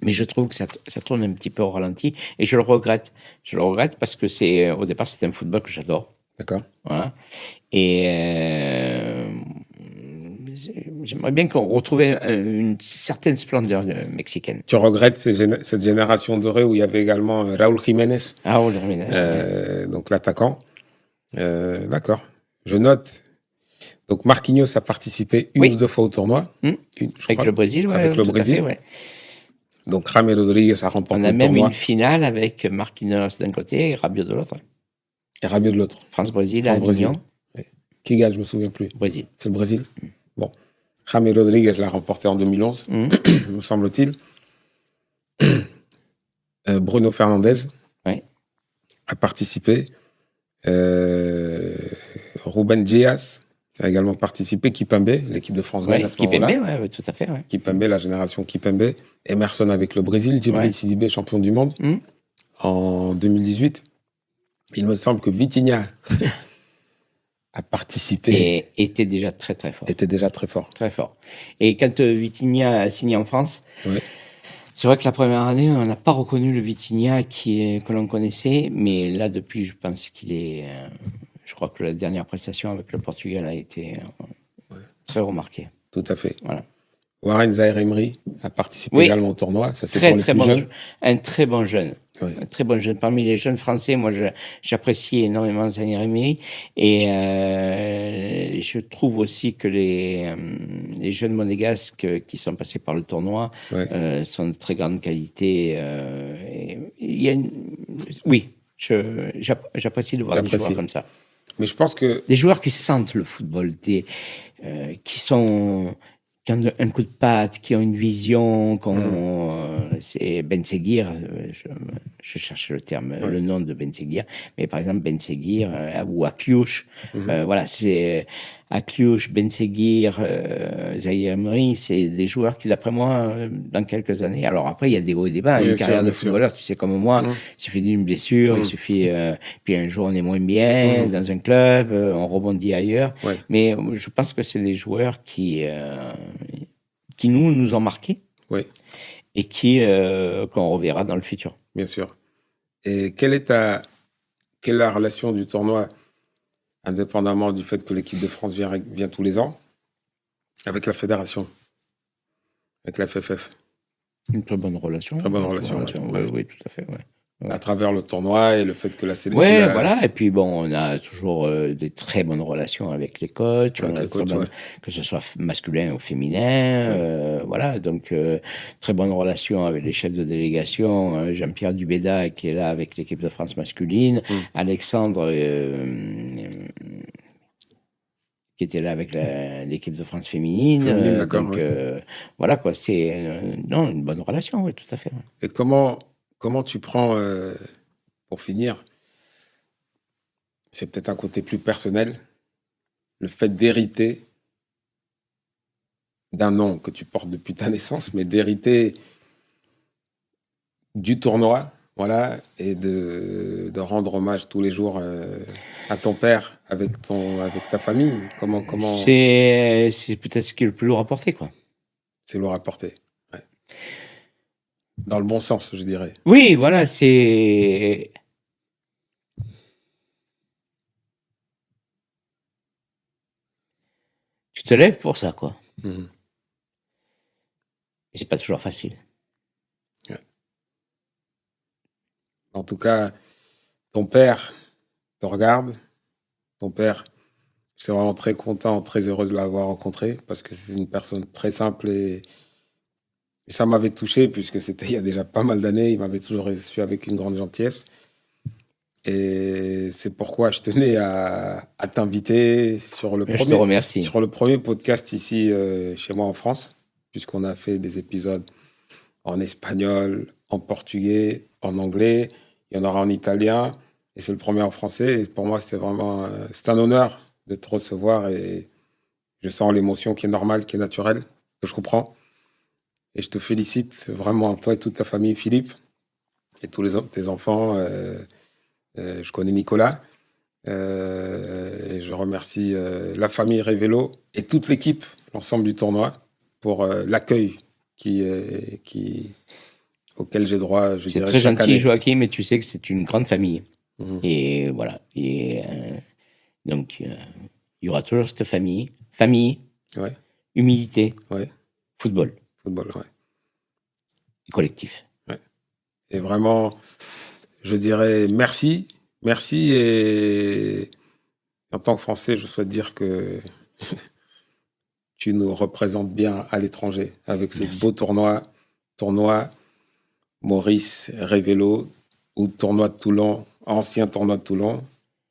S2: Mais je trouve que ça tourne un petit peu au ralenti et je le regrette. Je le regrette parce que au départ, c'était un football que j'adore.
S1: D'accord.
S2: Voilà. Et j'aimerais bien qu'on retrouve une certaine splendeur mexicaine.
S1: Tu regrettes cette génération dorée où il y avait également Raúl Jiménez,
S2: Ah, oh, le Jiménez,
S1: donc l'attaquant. D'accord. Je note. Donc Marquinhos a participé une ou deux fois au tournoi.
S2: Avec le Brésil, ouais.
S1: Avec le Brésil.
S2: Fait, ouais.
S1: Donc James Rodriguez a remporté le tournoi.
S2: On a même une finale avec Marquinhos d'un côté et Rabiot de l'autre.
S1: Et Rabiot de l'autre.
S2: France-Brésil à Avignon.
S1: Qui gagne, je me souviens plus.
S2: Brésil.
S1: C'est le Brésil. Bon. James Rodriguez l'a remporté en 2011, me semble-t-il. Bruno Fernandes a participé. Ruben Dias a également participé. Kipembe, l'équipe de France gagne à ce moment-là.
S2: Kipembe, oui, tout à fait. Ouais.
S1: Kipembe, la génération Kipembe. Emerson avec le Brésil. Djibril Sidibé, champion du monde en 2018. Il me semble que Vitinha a participé.
S2: Et était déjà très, très fort.
S1: Très fort.
S2: Et quand Vitinha a signé en France, c'est vrai que la première année, on n'a pas reconnu le Vitinha que l'on connaissait. Mais là, depuis, je pense qu'il est... je crois que la dernière prestation avec le Portugal a été très remarquée.
S1: Tout à fait.
S2: Voilà.
S1: Warren Zaïre-Emery a participé également au tournoi. Ça, c'est pour les plus jeunes.
S2: Un très bon jeune.
S1: Oui.
S2: Un très bon jeune. Parmi les jeunes français, moi, j'apprécie énormément Zaïre-Emery. Et je trouve aussi que les jeunes monégasques qui sont passés par le tournoi sont de très grande qualité. Oui, j'apprécie de voir des joueurs comme ça.
S1: Mais je pense que...
S2: Des joueurs qui sentent le football, qui ont un coup de patte, qui ont une vision, c'est Ben Seguir, je cherche le terme, le nom de Ben Seguir, mais par exemple Ben Seguir ou Akliouche, voilà, c'est Akliouche, Ben Seguir, Zaïre-Emery, c'est des joueurs qui, d'après moi, dans quelques années, alors après il y a des hauts et des bas, une carrière de footballeur, tu sais comme moi, il suffit d'une blessure, il suffit, puis un jour on est moins bien dans un club, on rebondit ailleurs, mais je pense que c'est des joueurs qui nous ont marqués et qu'on reverra dans le futur.
S1: Bien sûr. Et quelle est la relation du tournoi, indépendamment du fait que l'équipe de France vient tous les ans, avec la fédération, avec la FFF?
S2: Une très bonne relation.
S1: Très bonne relation.
S2: Oui, tout à fait. Ouais.
S1: À travers le tournoi et le fait que la sélection...
S2: Oui, voilà. Et puis, bon, on a toujours des très bonnes relations avec les coachs, que ce soit masculin ou féminin. Voilà, donc, très bonne relation avec les chefs de délégation. Jean-Pierre Dubéda, qui est là avec l'équipe de France masculine. Alexandre... qui était là avec l'équipe de France féminine. Donc, voilà, quoi. C'est une bonne relation, oui, tout à fait.
S1: Et comment tu prends, pour finir, c'est peut-être un côté plus personnel, le fait d'hériter d'un nom que tu portes depuis ta naissance, mais d'hériter du tournoi, voilà, et de rendre hommage tous les jours à ton père avec ta famille. Comment...
S2: C'est peut-être ce qui est le plus lourd à porter, quoi.
S1: C'est lourd à porter. Ouais. Dans le bon sens, je dirais.
S2: Oui, voilà, c'est... Tu te lèves pour ça, quoi. Et c'est pas toujours facile.
S1: Ouais. En tout cas, ton père te regarde. Ton père, je suis vraiment très content, très heureux de l'avoir rencontré parce que c'est une personne très simple et ça m'avait touché puisque c'était il y a déjà pas mal d'années. Il m'avait toujours reçu avec une grande gentillesse. Et c'est pourquoi je tenais à t'inviter sur le premier podcast ici chez moi en France, puisqu'on a fait des épisodes en espagnol, en portugais, en anglais. Il y en aura en italien. Et c'est le premier en français. Et pour moi, c'est un honneur de te recevoir. Et je sens l'émotion qui est normale, qui est naturelle, que je comprends. Et je te félicite vraiment, toi et toute ta famille, Philippe. et tous tes enfants. Je connais Nicolas. Et je remercie la famille Révélo et toute l'équipe, l'ensemble du tournoi, pour l'accueil auquel j'ai droit, je
S2: C'est
S1: dirais,
S2: très
S1: chaque
S2: gentil,
S1: année.
S2: Joachim, mais tu sais que c'est une grande famille.
S1: Mhm.
S2: Et voilà. Et donc, il y aura toujours cette famille. Famille,
S1: Ouais,
S2: humilité,
S1: ouais,
S2: football,
S1: football, ouais.
S2: et collectif.
S1: Ouais. Et vraiment, je dirais merci, merci. Et en tant que Français, je souhaite dire que tu nous représentes bien à l'étranger avec ce
S2: Merci.
S1: beau tournoi Maurice Révélo, ou tournoi de Toulon, ancien tournoi de Toulon,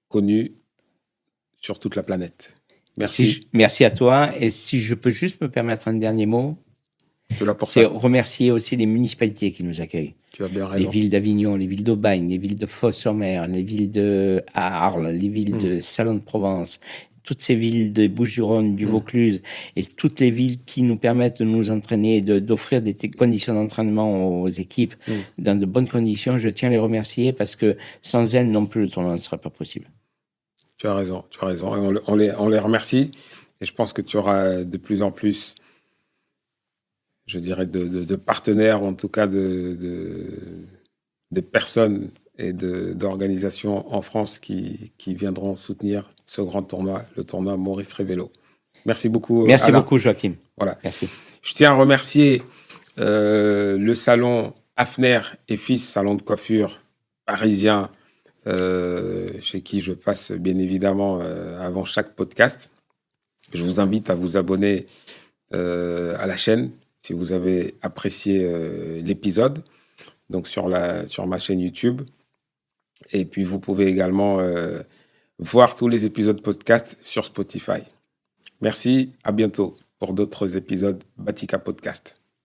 S1: connu sur toute la planète. Merci.
S2: Merci à toi. Et si je peux juste me permettre un dernier mot,
S1: Tu l'as pour
S2: c'est
S1: ça.
S2: remercier aussi les municipalités qui nous accueillent.
S1: Tu as bien
S2: Les
S1: raison.
S2: villes d'Avignon, les villes d'Aubagne, les villes de Fos-sur-Mer, les villes de Arles, les villes de Salon de Provence, toutes ces villes de Bouches-du-Rhône, du Vaucluse, et toutes les villes qui nous permettent de nous entraîner, d'offrir des conditions d'entraînement aux équipes dans de bonnes conditions. Je tiens à les remercier parce que sans elles non plus, le tournoi ne serait pas possible.
S1: Tu as raison, tu as raison. Et on les remercie. Et je pense que tu auras de plus en plus, je dirais, de partenaires, ou en tout cas de personnes et d'organisations en France qui viendront soutenir ce grand tournoi, le tournoi Maurice Révélo. Merci beaucoup,
S2: Merci
S1: Alain.
S2: beaucoup, Joachim.
S1: Voilà.
S2: Merci.
S1: Je tiens à remercier le salon Hafner et Fils, salon de coiffure parisien, chez qui je passe bien évidemment avant chaque podcast. Je vous invite à vous abonner à la chaîne si vous avez apprécié l'épisode, donc sur ma chaîne YouTube. Et puis vous pouvez également voir tous les épisodes podcast sur Spotify. Merci, à bientôt pour d'autres épisodes Batika Podcast.